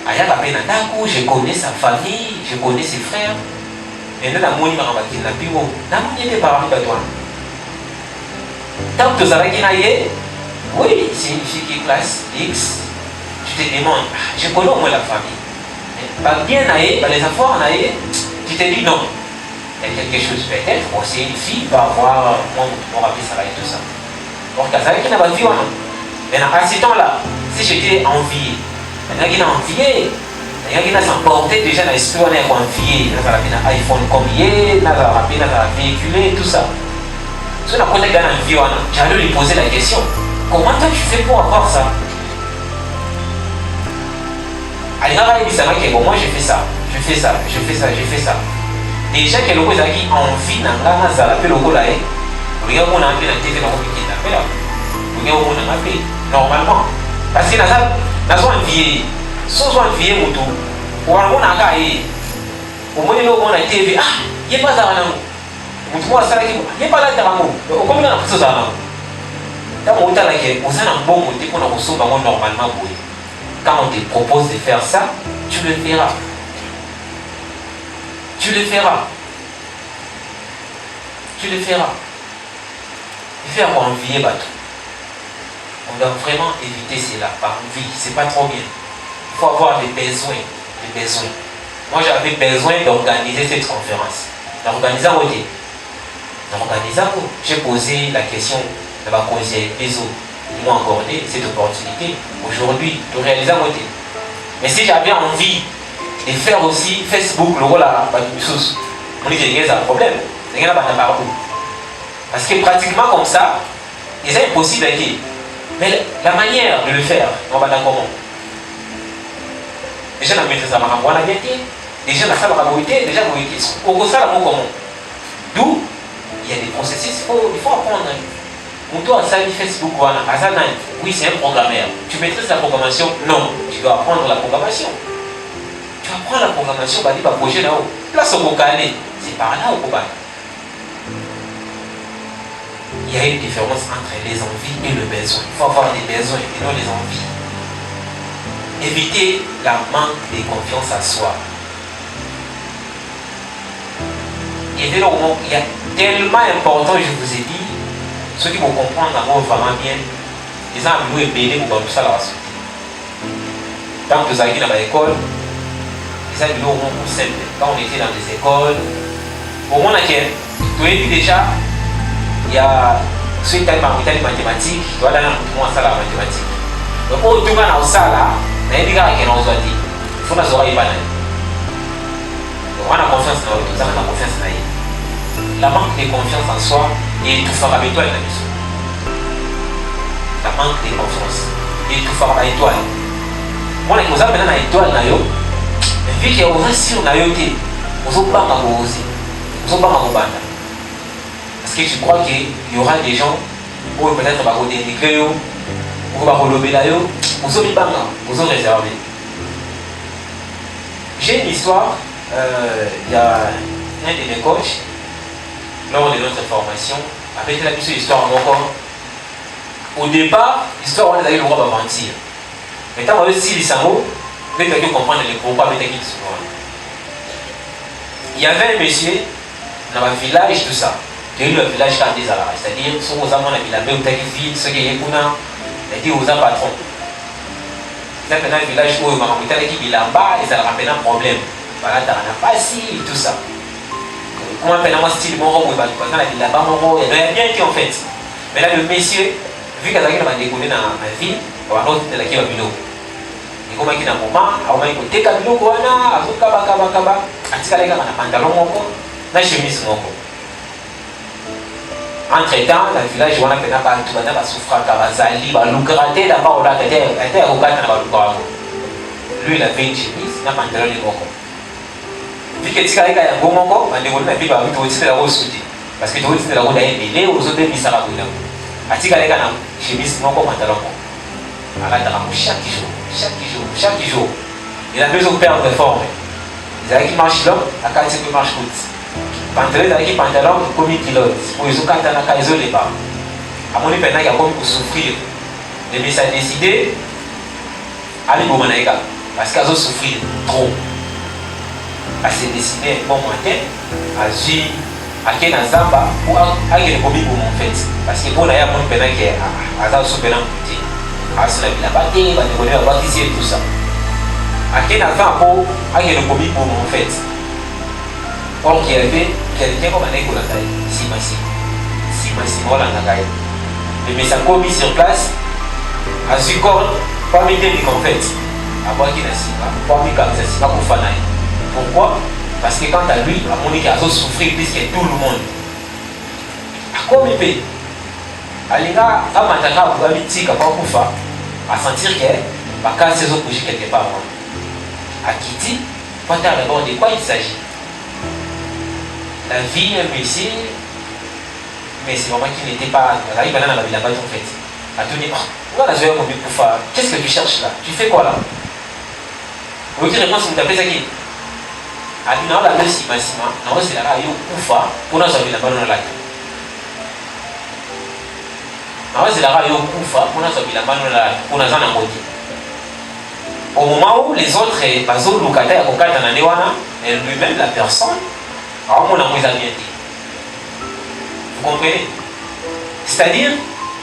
Ayaka pe na ndako, je connais sa famille, je connais ses frères. Maintenant na moni makabaki na pingo. Na moni pe parmi toi. Tant que tu as dit, oui, c'est une fille qui est classe X, tu te demandes, je connais au moins la famille. Mais pas bien naïe, les enfants naïe, tu te dis non. Il y a quelque chose peut-être, bon, c'est une fille, va avoir mon rappel ça va et tout ça. Donc, ça qui n'a pas vu, maintenant, à ce temps-là, si j'étais envié, il y a qui n'a envié, il y a qui n'a s'emporté déjà dans l'histoire, on a envié, on a un iPhone comme hier, on a véhiculé, tout ça. Si on a connu un envie, j'allais lui poser la question, comment toi tu fais pour avoir ça? Allez, moi je fais ça, je fais ça, je fais ça, je fais ça. Déjà que l'on a envie d'en faire le logo là, regarde mon envie de TV dans le week-end, regarde mon envie normalement. Parce que dans son envie, sans envie moto, ou alors on a gagné, au moins on a TV, ah, il n'y a pas d'argent. Moi ça il n'y a pas d'argent. Comment on a fait ça là? Quand on t'a dit, on a un bon motif pour nous recevoir normalement. Quand on te propose de faire ça, tu le feras. Tu le feras. Tu le feras. Il fait avoir envier bateau. On doit vraiment éviter cela par envie. C'est pas trop bien. Il faut avoir des besoins. Des besoins. Moi j'avais besoin d'organiser cette conférence. J'ai posé la question de ma conseillère les autres. Ils m'ont accordé cette opportunité aujourd'hui de réaliser un côté. Mais si j'avais envie de faire aussi Facebook, le rôle à Sous, on dit qu'il y a un problème. Il y a un partout. Parce que pratiquement comme ça, c'est impossible à dire. Mais la manière de le faire, on va comment? Déjà, on maîtrise la marabouane à vérité. Déjà, la salle à vérité, déjà, vous vérité. Au ça, la comment? D'où il y a des processus, il faut apprendre. Pour toi, ça Facebook, voilà. Oui, c'est un programmeur. Tu maîtrises la programmation? Non. Tu dois apprendre la programmation. Tu apprends la programmation, bah, tu vas projet là-haut. Là, c'est au Calais. C'est par là au Koba. Il y a une différence entre les envies et le besoin. Il faut avoir des besoins et non les envies. Éviter la manque de confiance à soi. Et dès le moment, il y a tellement important, je vous ai dit, ceux qui vont comprendre vraiment bien, ils ont un loup béni pour tout ça la suite. Tant que vous avez dans l'école, ils ont un loup pour simple. Quand on était dans les écoles, au moins, tu as vu déjà, il y a ceux qui ont des mathématiques, tu vois, là, tout le monde a la mathématique. Donc, au tout le monde a ça là, il y a des gars qui ont dit, il faut que nous ayons on a confiance dans eux, on a confiance dans eux. La manque de confiance en soi et tout faire avec toi et la mission. La manque de confiance et tout faire avec toi. Moi, je vous appelle à l'étoile, mais vu qu'il y a aussi sur la yoté, vous n'avez pas à vous oser. Vous n'avez pas à vous battre. Parce que tu crois qu'il y aura des gens où peut-être va vous dénigrer, ou va vous lever là, vous n'avez pas vous avez réservé. J'ai une histoire. Il y a un de mes coachs, lors de notre formation, avec la mission histoire encore. Au départ, l'histoire, on a eu le droit de mentir. Mais quand on a eu 6 lisango, on a dû comprendre les pourquoi avec qui ils sont. Il y avait un monsieur dans un village, tout ça. Il y a eu le village quand des alarmes. C'est-à-dire, ceux qui ont la ville, ceux qui ont dit aux patrons. Il y a un village où il y a un problème. Voilà, tu n'as pas si, tout ça. Comment appelle moi style mon robe, il y a rien qui en fait. Mais là, le monsieur, vu qu'il a décollé dans ma ville, il va de la qui va bilo. Et comme il y a un moment, il y a un bilo, il y a un pantalon, il y a une chemise. Entre-temps, dans le village, on a fait un souffrance, lui, il avait une chemise, il a un pantalon. Vu que tu as un bon moment, on a dit que tu as un souti. Parce que tu as un bon délai, aux autres pays, ça va vous dire. Tu as un chemise, mon pantalon. Alors, chaque jour. Il a besoin de perdre de forme. Il a qui marche là, à 4 qui marche coûte. Pantalon, il a pantalon, comme il kilote. Pour les autres, quand on a isolé pas. À mon avis, il y a comme pour souffrir. Mais ça a décidé, allez, pour mon parce qu'elle a souffert trop. Elle s'est décidée un bon matin, à vivre, à quel Zamba, ou à quel commis pour mon fait. Parce que pour l'ailleurs, mon père qui a souffert un petit. À ce qu'il a battu, il va décoller, il va ici et tout ça. À quel enfant pour à quel commis pour mon fait. Or, qui avait quelqu'un comme un école à taille, si massif. Si massif, voilà la taille. Le message commis sur place, à ce corps, pas mettre les confettes. À voir qu'il a si, pas mettre comme ça, c'est pas pour faire. Pourquoi? Parce que quant à lui, à mon équipe, il a souffert plus que tout le monde. À quoi me paye? Alinga, à m'attaquer à vous habiter, à sentir que ma case est au quelque part. À Kitty, pas d'abord de quoi il s'agit. La vie est métier, mais c'est vraiment qu'il n'était pas. Il va dans la ville en fait. À tout dire, voilà, je vais combien pour faire. Qu'est-ce que tu cherches là? Tu fais quoi là? Vous dites réponse, vous tapez ça qui? À l'une la deux si massima, non c'est là il kufa pour nous avoir la bonne lac. Non c'est là il kufa pour nous avoir la bonne lac pour nous en amoti. Au moment où les autres bazo lukata ya kokata na newana et lui-même la personne a mon amour bien dit. Vous comprenez? C'est-à-dire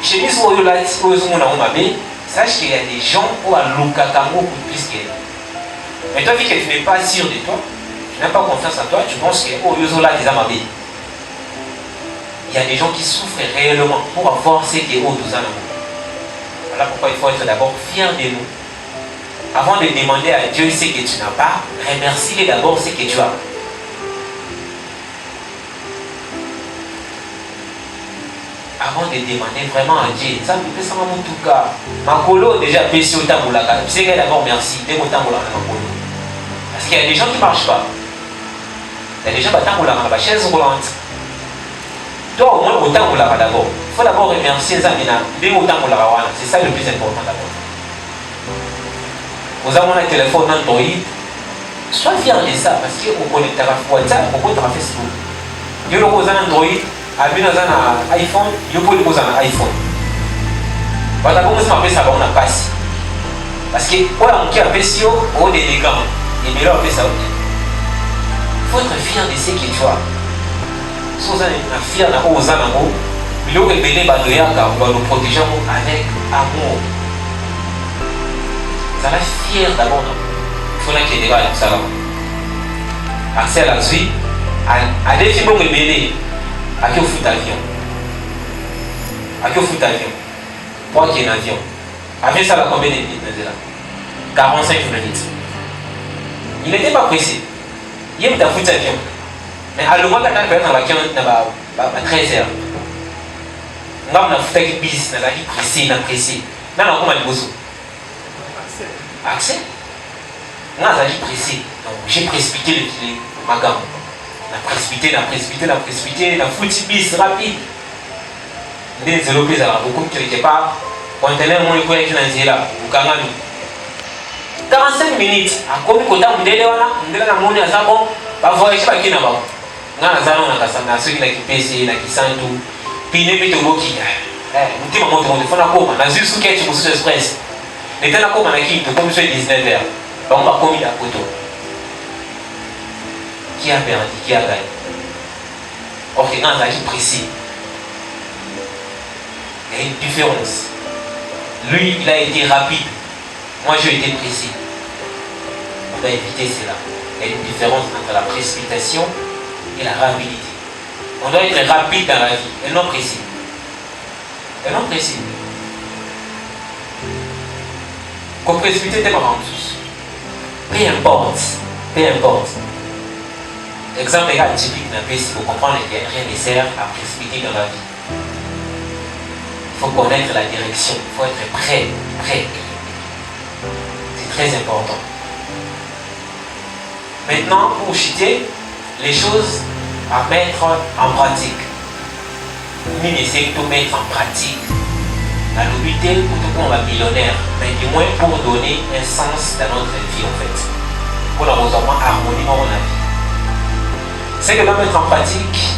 chez nous où là où mon amour mabé, sache qu'il y a des gens où à lukata beaucoup plus que. Mais toi vu que tu n'es pas sûr de toi, tu n'as pas confiance en toi, tu penses que oh yozola des amabé. Il y a des gens qui souffrent réellement pour avoir ce qui est haut dans l'amour. Voilà pourquoi il faut être d'abord fier de nous. Avant de demander à Dieu ce que tu n'as pas, remercie-le d'abord ce que tu as. Avant de demander vraiment à Dieu, ça me fait ça en tout cas. Makolo déjà péché au tamboulaka. C'est que d'abord merci, dès mon tamboulaka makolo. Parce qu'il y a des gens qui ne marchent pas. Il y a des gens qui tamboulaka la chaise roulante. Toi au moins au tamboulaka d'abord. Il faut d'abord remercier Zamina, dès mon tamboulaka wana. C'est ça le plus important d'abord. Vous avez un téléphone Android, sois fier de ça parce que vous connectez à WhatsApp, vous connectez à Facebook. Vous avez un Android, vous avez un iPhone, vous pouvez poser un iPhone. Vous avez un ça on a passé. Parce que quand on a un PC, on a des gants. Et bien là, on fait ça. Il faut être fier de ce que tu as. Si vous êtes fier de ce que vous avez, vous allez nous protéger avec amour. Vous allez fier d'abord. Il faut qu'il y ait des gars comme ça. Accès à la vie, à des films rebelles, à qui on fout l'avion. À qui on fout l'avion. Pour qu'il y ait un avion. Avec ça, combien de minutes 45 minutes. Il n'était pas pressé. Il aime ta fout l'avion. Mais à le moment où tu as fait un avion, tu as 13 heures. On a fait un bis, on a pressé, on a pressé. Non, on a dit accès. Moi, j'ai pressé. Donc, j'ai précipité ma gamme. On a précipité, on a foutu bis rapide. Des zéro plus à la beaucoup quelque part. Conteneur, mon école est là. Vous 45 minutes. À combien de temps vous avez là, mon à ça, bon, va voyager par qui n'a pas. On a ceux qui PC, qui sentent tout. Puis, il n'y a pas de qui. On dit, maman, on a comment. On a juste ce qui est sur l'express. Les temps comme on a qui, comme je 19h, on va commis la photo. Qui a perdu, qui a gagné? Ok, on a agi précis. Il y a une différence. Lui, il a été rapide. Moi, j'ai été précis. On doit éviter cela. Il y a une différence entre la précipitation et la rapidité. On doit être rapide dans la vie et non précis. Et non précis. Qu'on précipiter des moments tous. Peu importe. Exemple typique d'un pays, si vous comprenez que rien ne sert à précipiter dans la vie. Il faut connaître la direction, il faut être prêt. C'est très important. Maintenant, pour chuter, les choses à mettre en pratique. Nous essayons de mettre en pratique. La lobité pour tout le monde va millionnaire, mais du moins pour donner un sens dans notre vie en fait. Pour la résolution harmonie dans la vie. C'est que nous mettre en pratique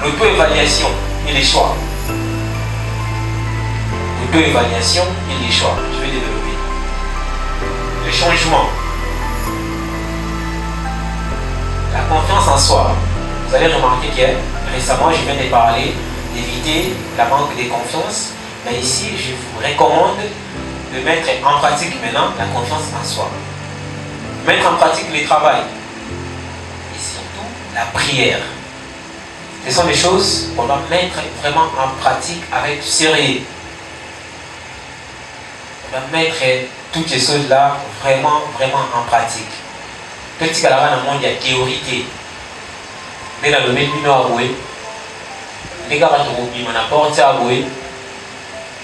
l'auto-évaluation et les choix. L'auto-évaluation et les choix. Je vais développer. changement, la confiance en soi. Vous allez remarquer que récemment, je viens de parler d'éviter la manque de confiance, mais ici, je vous recommande de mettre en pratique maintenant la confiance en soi. Mettre en pratique le travail et surtout la prière. Ce sont des choses qu'on doit mettre vraiment en pratique avec sérieux. On doit mettre toutes ces choses-là vraiment en pratique. Petit cas dans le monde, il y a théorie. Dès dans le domaine du Nord, les gars vont apporter à vous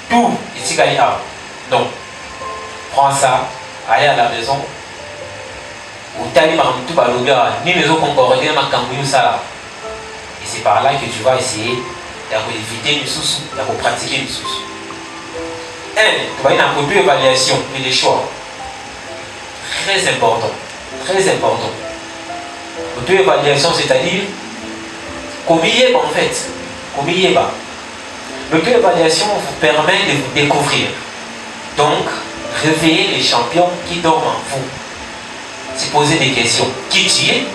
tout ici qu'il y a. Donc, prends ça, allez à la maison. Ou t'allez par tout par le gars, ni les autres concordés dans ma campagne ça. Et c'est par là que tu vas essayer d'éviter une sous, de pratiquer une sous. Tu vas y avoir une évaluation et des choix. Très important. Très important. L'auto-évaluation, c'est-à-dire combien en fait. Combien l'auto-évaluation vous permet de vous découvrir. Donc, réveiller les champions qui dorment en vous. Se poser des questions. Qui tu es?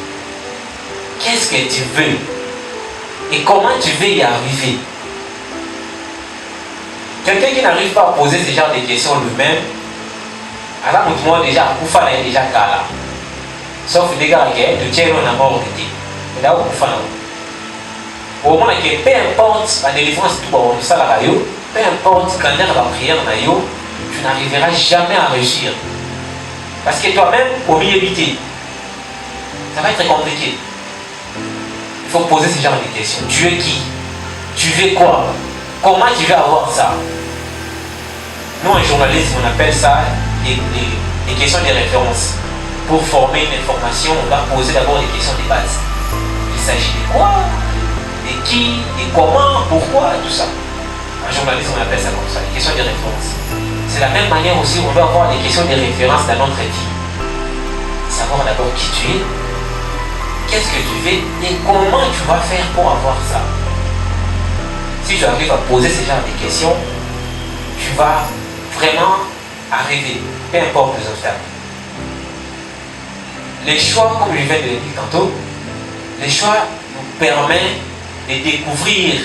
Qu'est-ce que tu veux? Et comment tu veux y arriver? Quelqu'un qui n'arrive pas à poser ce genre de questions lui-même, alors moi déjà, Koufa est déjà là. Sauf des gars qui tiennent en mort de ti. Mais là, Koufa au moins que peu importe la délivrance du bon ça la radio, peu importe quand la prière na yo, tu n'arriveras jamais à réussir. Parce que toi-même, au milieu éviter, ça va être compliqué. Il faut poser ce genre de questions. Tu es qui? Tu veux quoi? Comment tu veux avoir ça? Nous, en journalisme, on appelle ça les questions de référence. Pour former une information, on va poser d'abord des questions de base. Il s'agit de quoi? De qui? De comment? Pourquoi? Tout ça. En journalisme, on appelle ça comme ça, les questions de référence. C'est la même manière aussi, on veut avoir des questions de référence dans notre vie. Savoir d'abord qui tu es, qu'est-ce que tu veux et comment tu vas faire pour avoir ça. Si tu arrives à poser ce genre de questions, tu vas vraiment arriver, peu importe les obstacles. Les choix, comme je viens de le dire tantôt, les choix nous permettent de découvrir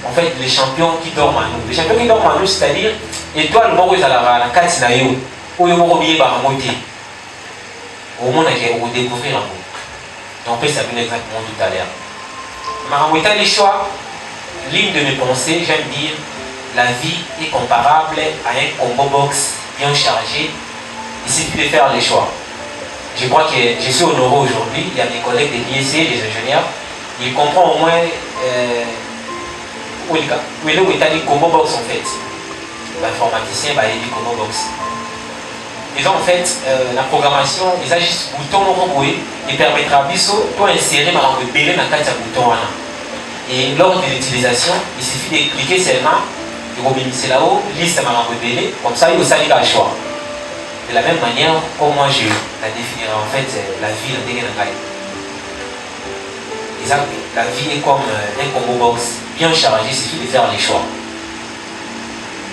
en fait les champions qui dorment en nous. Les champions qui dorment en nous, c'est-à-dire étoile moko ezalaka na kati na yo oyo moko biyeba bango te omonake okodécouvrir yango. On peut s'appeler exactement tout à l'heure. Makambo etali choix, ligne de mes pensées, j'aime dire la vie est comparable à un combo box bien chargé. Il suffit de faire les choix. Je crois que je suis honoré aujourd'hui. Il y a mes collègues de l'IEC, les ingénieurs. Ils comprennent au moins où est le combo box en fait. L'informaticien va aller du combo box. Ils ont en fait la programmation, ils ont juste bouton qui permettra à Bisso d'insérer ma bébé dans le bouton. Et lors de l'utilisation, il suffit de cliquer seulement, de là-haut, liste ma bébé, comme ça il vous salue le choix. De la même manière, comme moi je la définirai en fait la vie dans le la vie est comme un combo box bien chargé, il suffit de faire les choix.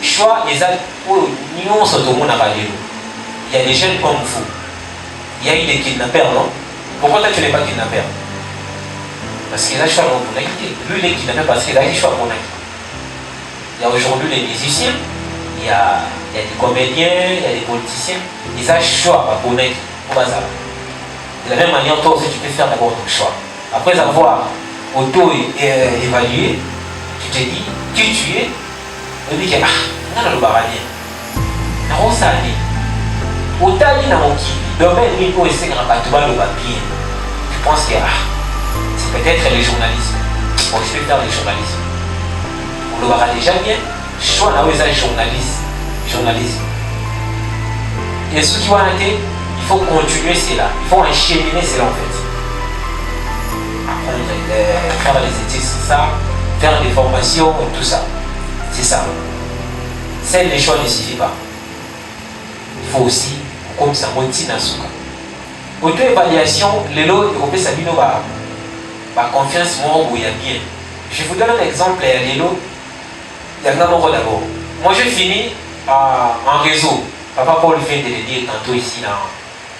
Choix, il y a des jeunes comme vous. Il y a eu des kidnappeurs, non? Pourquoi toi tu n'es pas kidnappeur? Parce qu'il a choix pour l'acquitter. Lui il est kidnappé parce qu'il a eu choix pour l'acquitter. Il y a aujourd'hui les musiciens, il y a des comédiens, il y a des politiciens. Ils ont choix pour l'acquitter. De la même manière, toi aussi tu peux faire d'abord ton choix. Après avoir auto-évalué, tu te dis qui tu es, et puis que on a le baranien. On s'en dit. Autant il a mon qui, domaine il peut essayer de rabattre le papier. Je pense que c'est peut-être le journalisme. Bon, je vais faire le journalisme. On le verra déjà bien. Choix là où il journalisme. Et ceux qui vont arrêter, il faut continuer cela. Il faut enchaîner cela en fait. Apprendre, faire les études sur ça, faire des formations, tout ça. C'est ça. Celle les choix ne suffit pas. Il faut aussi, comme ça, monter dans ce cas. Auto-évaluation, les lots, on peut s'habiller par confiance, moi, où il y a bien. Je vous donne un exemple, les lots, il y a un d'abord. Moi, je finis en réseau. Papa Paul vient de le dire tantôt ici dans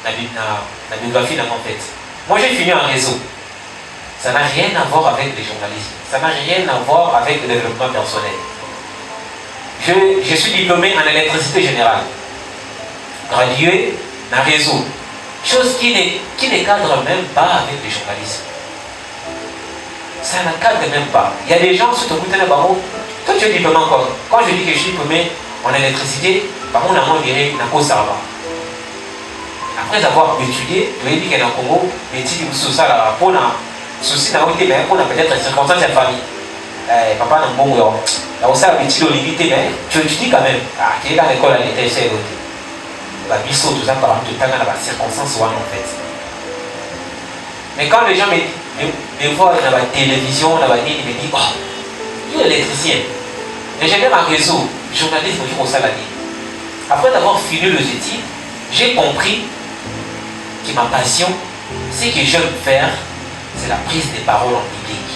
la biographie en fait. Moi j'ai fini en réseau. Ça n'a rien à voir avec le journalisme. Ça n'a rien à voir avec le développement personnel. Je suis diplômé en électricité générale. Gradué en réseau. Chose qui ne cadre même pas avec le journalisme. Ça ne cadre même pas. Il y a des gens, surtout toi tu es diplômé encore. Quand je dis que je suis diplômé en électricité, par contre, on dirait que ça va. Après avoir étudié, tu as dit qu'il y a un Congo, mais tu dis que ça là, pour un souci n'a été mais pour peut-être une circonstance de famille. Papa n'a pas bon, là aussi la petite limité, mais tu étudies quand même. Ah, tu es dans l'école à l'état c'est l'autre. La biseau, tout ça, par exemple, tout le temps dans la circonstance en fait. Mais quand les gens me voient dans la télévision, dans la ligne, ils me disent, oh, il est électricien. Ingénieur en réseau, journaliste, il faut ça la vie. Après avoir fini les études, j'ai compris que ma passion, ce que j'aime faire, c'est la prise de parole en public.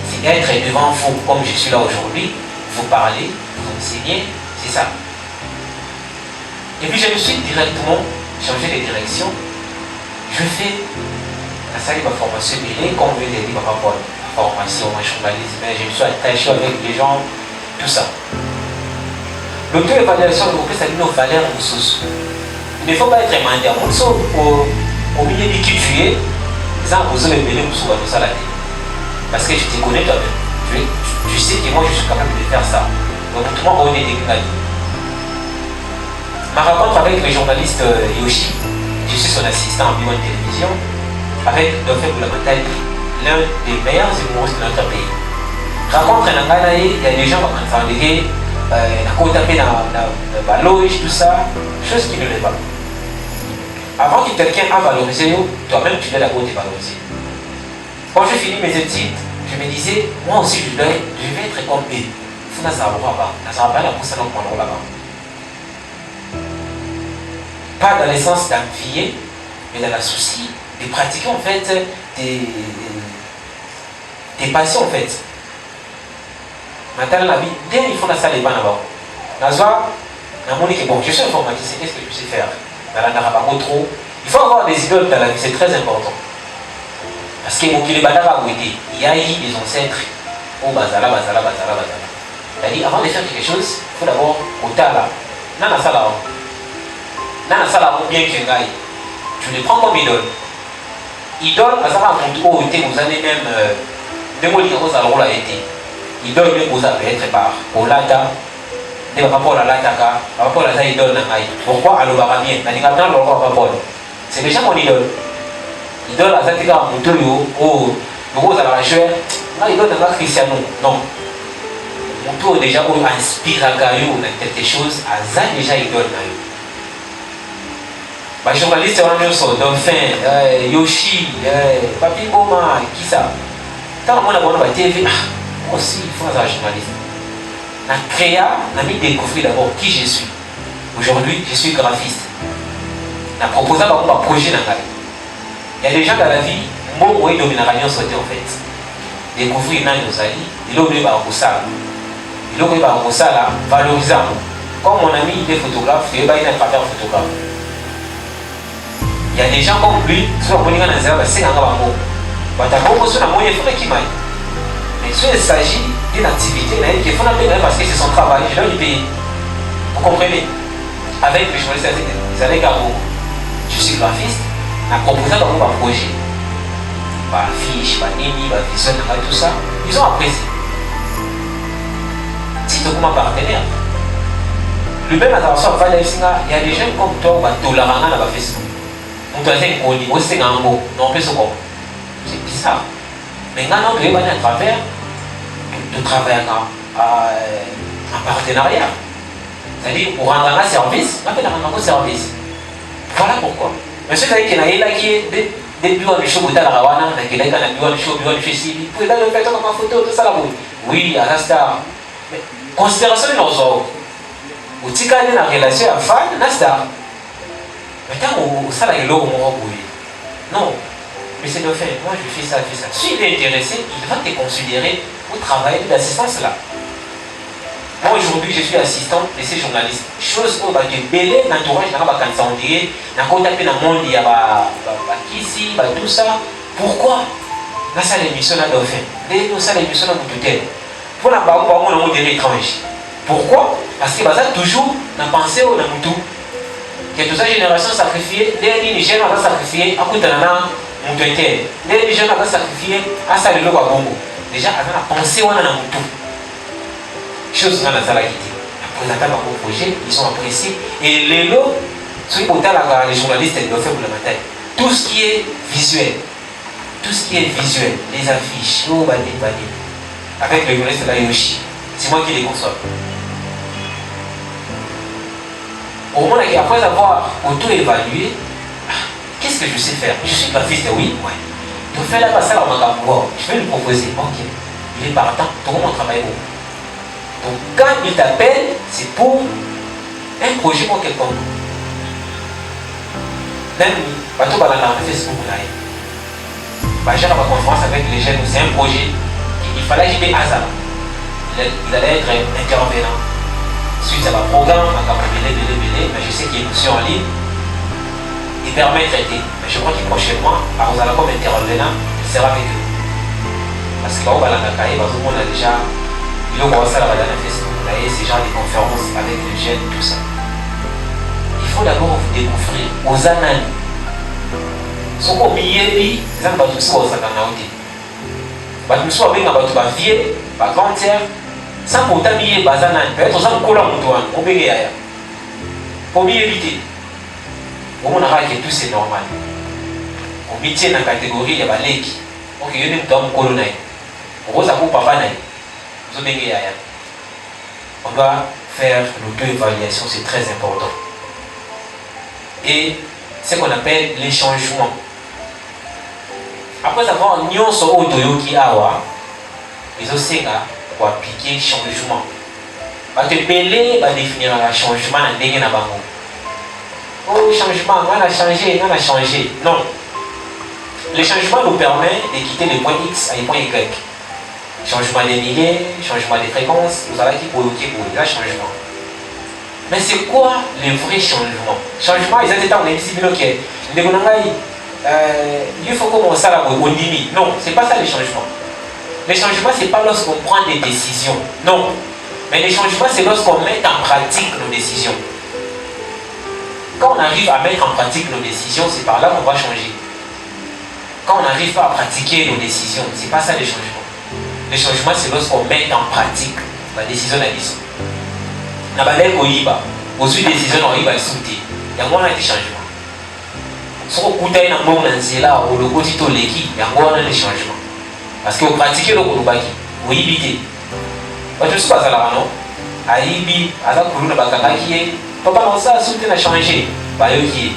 C'est être devant vous, comme je suis là aujourd'hui, vous parler, vous enseigner, c'est ça. Et puis je me suis directement changé de direction. Je fais la salle de ma formation, comme je l'ai dit, ma formation, ma journalisme, je me suis attaché avec les gens, tout ça. L'auto-évaluation de l'entreprise, ça dit nos valeurs et nos sources. Il ne faut pas être mendiant. Au milieu de qui tu es, ça vous avez besoin de souvent ça la vie. Parce que tu te connais toi-même. Tu sais que moi je suis capable de faire ça. Donc tout le monde a des déclats. Ma rencontre avec le journaliste Yoshi, je suis son assistant en bureau de télévision, avec Dauphin Boulamatali, l'un des meilleurs humoristes de notre pays. Rencontre en Angana, il y a des gens qui ont entendu dans la loge, tout ça, chose qui ne l'est pas. Avant que quelqu'un a valorisé, toi-même tu dois d'abord te valoriser. Quand j'ai fini mes études, je me disais, moi aussi je vais être comme eux. Il faut que ça va pas la pousse là-bas. Pas dans le sens d'envier, mais dans le souci de pratiquer en fait des passions en fait. Maintenant la vie, dès il faut la salle de bain là-bas. Bon, je suis informaticien, qu'est-ce que je sais faire? Il faut avoir des idoles dans la vie, c'est très important. Parce que mon il y a eu des ancêtres au bazala. C'est-à-dire, avant de faire quelque chose, il faut d'abord au tala. Dans la salle, bien que tu les prends comme idole. Idole, parce que vous avez même démoli aux alroules a été. Idole, vous avez être par au lata. Par rapport à l'ataka, par rapport à la idole, pourquoi alors va bien? C'est déjà mon idole. Idole à Zatika, mon toyo, oh, le rose à la racheur, idole n'a pas Cristiano. Non. Mon tour déjà inspire à Gaïo quelque chose, à Zan déjà idole. Les journalistes, on a mis sur Dauphin, Yoshi, Papi Boma, qui ça? Tant qu'on a bon à TV, moi aussi, il faut un journaliste. Je suis créé, je suis découvert d'abord qui je suis. Aujourd'hui, je suis graphiste. Je propose un projet. Il y a des gens dans la vie, moi, je suis dominant sauté en fait. Découvrir nos alliés, il est obligé de ça. Il est obligé de ça, valoriser. Comme mon ami, il est photographe, il est un travers photographe. Il y a des gens comme lui, qui sont venus dans les herbes, c'est un peu. Mais si il s'agit d'une activité qu'il faut l'appeler parce que c'est son travail, je dois lui payer. Vous comprenez? Avec les journalistes, les années Garo, je suis graphiste, en proposant dans mon projet, fiche, nini, vision, tout ça, ils ont apprécié. Si tu es comme un partenaire, lui-même à travers ça, il y a des gens comme toi, tolérant dans Facebook. On doit dire qu'on dit, c'est un mot, non, plus encore. C'est bizarre. Mais maintenant, tu es à travers de travailler en partenariat. C'est-à-dire, pour rendre un service, on peut rendre un service. Voilà pourquoi. Mais ce qui est des bureaux de show, la Rawana, qui est dans le show, bureau de chez Sibi, vous pouvez le faire comme une photo, tout ça là. Oui, à la star. Mais considération de nos autres. Vous tirez la relation à fan, la star. Maintenant, ça là, il est là, non. Mais c'est de faire, moi je fais ça. S'il est intéressé, il va te considérer pour travailler d'assistance là. Moi aujourd'hui je suis assistant et c'est journaliste. Je chose où tu es belé, l'entourage n'a pas quand on dirait, n'a pas tapé dans le monde, il y a ici, tout ça. Pourquoi? Là, ça l'émission là d'offert. Là, ça l'émission là de tutelle. Pour la barre, on a un modèle étranger. Pourquoi? Parce que ça toujours dans la pensée ou dans le tout. Que toute sa génération sacrifiée, les jeunes ont sacrifié à côté de la moutouette. Les jeunes ont sacrifié à ça le logo à Bongo. Déjà, à la pensée, on a un moutou. Chose dans la salle qui dit. Après, ils ont projet, ils sont appréciés. Et les lots, ceux qui ont les journalistes, ils doivent faire pour le matin. Tout ce qui est visuel, les affiches, avec le journaliste de la Yoshi, c'est moi qui les conçois. Au moment où, après avoir auto-évalué, qu'est-ce que je sais faire? Je suis graphiste, oui, ouais. Donc fais la passage à mon je vais lui proposer, ok, il est partant, pour mon travail. Donc quand il t'appelle, c'est pour un projet pour quelqu'un. Même, bateau balana on Facebook live. J'ai la conférence avec les jeunes, c'est un projet. Il fallait que j'aie hasard. Il allait être intervenant. Suite à un programme, mais je sais qu'il y a une notion en ligne. Il permet de traiter. Mais je crois que prochainement, à Rosala comme intervenant, il sera avec eux. Parce que là, on a déjà, il a commencé à la Facebook, ce genre de conférences avec les jeunes, tout ça. Il faut d'abord vous découvrir aux ananas. Ce qu'on a mis, c'est un bateau qui est vieux, pas grand terre, sans pourtant mis bazanan, peut-être sans coller en toi, on peut y aller. Pour mieux éviter. On a que tout c'est normal. On met dans la catégorie, il y a des legs. Donc il y a des gens qui ont colonné. On va papa on doit faire l'auto-évaluation, c'est très important. Et ce qu'on appelle les changements. Après avoir nion sur Otoyoki Awa, ils aussi pour appliquer changement. Va te peler, va définir le changement dans le bango. Oh, changement, on a changé. Non. Le changement nous permet de quitter les points X à les points Y. Changement des milliers, changement des fréquences, vous allez qui pour le changement. Mais c'est quoi le vrai changement? Changement, ils étaient dans les civiles il faut commencer à la limite. Non, c'est pas ça le changement. Le changement, c'est pas lorsqu'on prend des décisions. Non. Mais le changement, c'est lorsqu'on met en pratique nos décisions. Quand on arrive à mettre en pratique nos décisions, c'est par là qu'on va changer. Quand on n'arrive pas à pratiquer nos décisions, c'est pas ça le changement. Le changement, c'est lorsqu'on met en pratique la décision de la mission. Dans la Koyiba, aujourd'hui, la décision de la sauté. Il y a moins de changement. Si on écoute un mot dans là, ou le côté de l'équipe, il y a moins de changement. Parce que vous pratiquez le Kolobaki, vous évitez. Je ne suis pas à la non. Aïbi, à la Koulouna Bakaki, papa, non, ça, sauté a changé. Bah, yoki.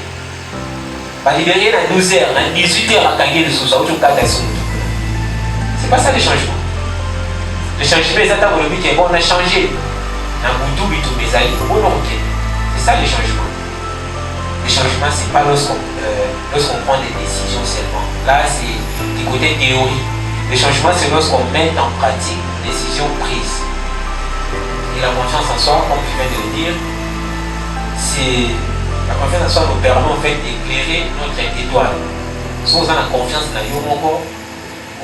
Bah, libérer à 12h, à 18h à Kagé de Sousa, ou tout cas, c'est pas ça le changement. Le changement, c'est bon, on a changé. C'est ça le changement. Le changement, c'est pas lorsqu'on prend des décisions seulement. Là, c'est du côté théorie. Le changement, c'est lorsqu'on met en pratique des décisions prises. Et la confiance en soi, comme je viens de le dire, c'est la confiance en soi nous permet en fait d'éclairer notre étoile. Si vous avez la confiance dans vous,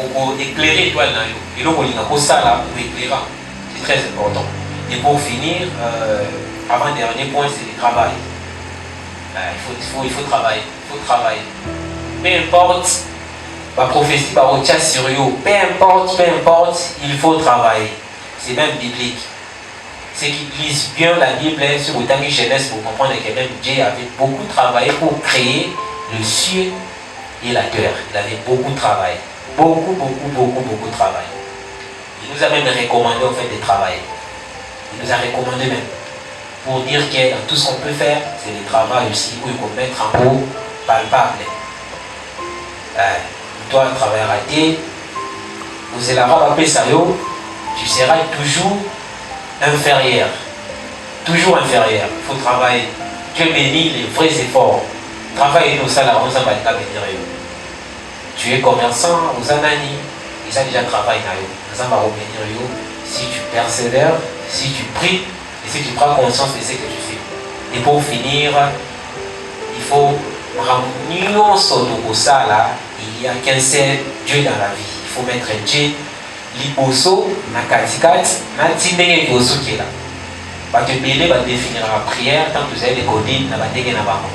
on peut éclairer l'étoile dans vous. Et donc, on a ça là pour éclairer. C'est très important. Et pour finir, avant-dernier point, c'est le travail. Il faut travailler. Peu importe, ma prophétie, ma routière sur vous, peu importe, il faut travailler. C'est même biblique. Ceux qui lisent bien la Bible sur le temps de jeunesse pour comprendre que même Dieu avait beaucoup travaillé pour créer le ciel et la terre. Il avait beaucoup travaillé. Beaucoup travaillé. Il nous a même recommandé en fait de travailler. Il nous a recommandé même pour dire que dans tout ce qu'on peut faire, c'est le travail aussi où il faut mettre en haut palpable. Toi, travail raté, vous allez avoir tu seras toujours inférieur. Toujours inférieur. Il faut travailler. Dieu bénit les vrais efforts. Travailler nos salariés, on va pas venir. Tu es commerçant, aux anani, ils ont déjà travaillé. Nous allons revenir. Si tu persévères, si tu pries et si tu prends conscience de ce que tu fais. Et pour finir, il faut ramener son sala. Il n'y a qu'un seul Dieu dans la vie. Il faut mettre Dieu. Liboso, na katikat, na tindenge liboso qui est là. Parce que Bélé va définir la prière tant que vous avez des codines, na bandege na bango.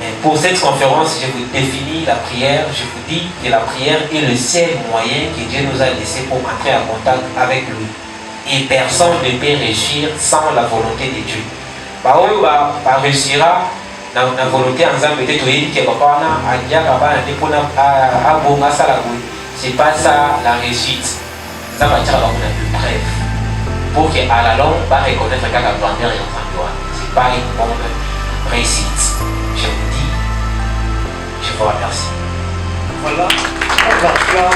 Mais pour cette conférence, je vous définis la prière. Je vous dis que la prière est le seul moyen que Dieu nous a laissé pour entrer en contact avec lui. Et personne ne peut réussir sans la volonté de Dieu. Bah oui, bah réussira dans la volonté ensemble. Peut-être que papa a dit à papa a bon à ça la boue. C'est pas ça la réussite. Ça va dire avoir une preuve. Pour qu'à la longue, on va reconnaître qu'à la grandeur et l'enfant. C'est pas une bonne réussite. Je vous dis, je vous remercie. Voilà, on va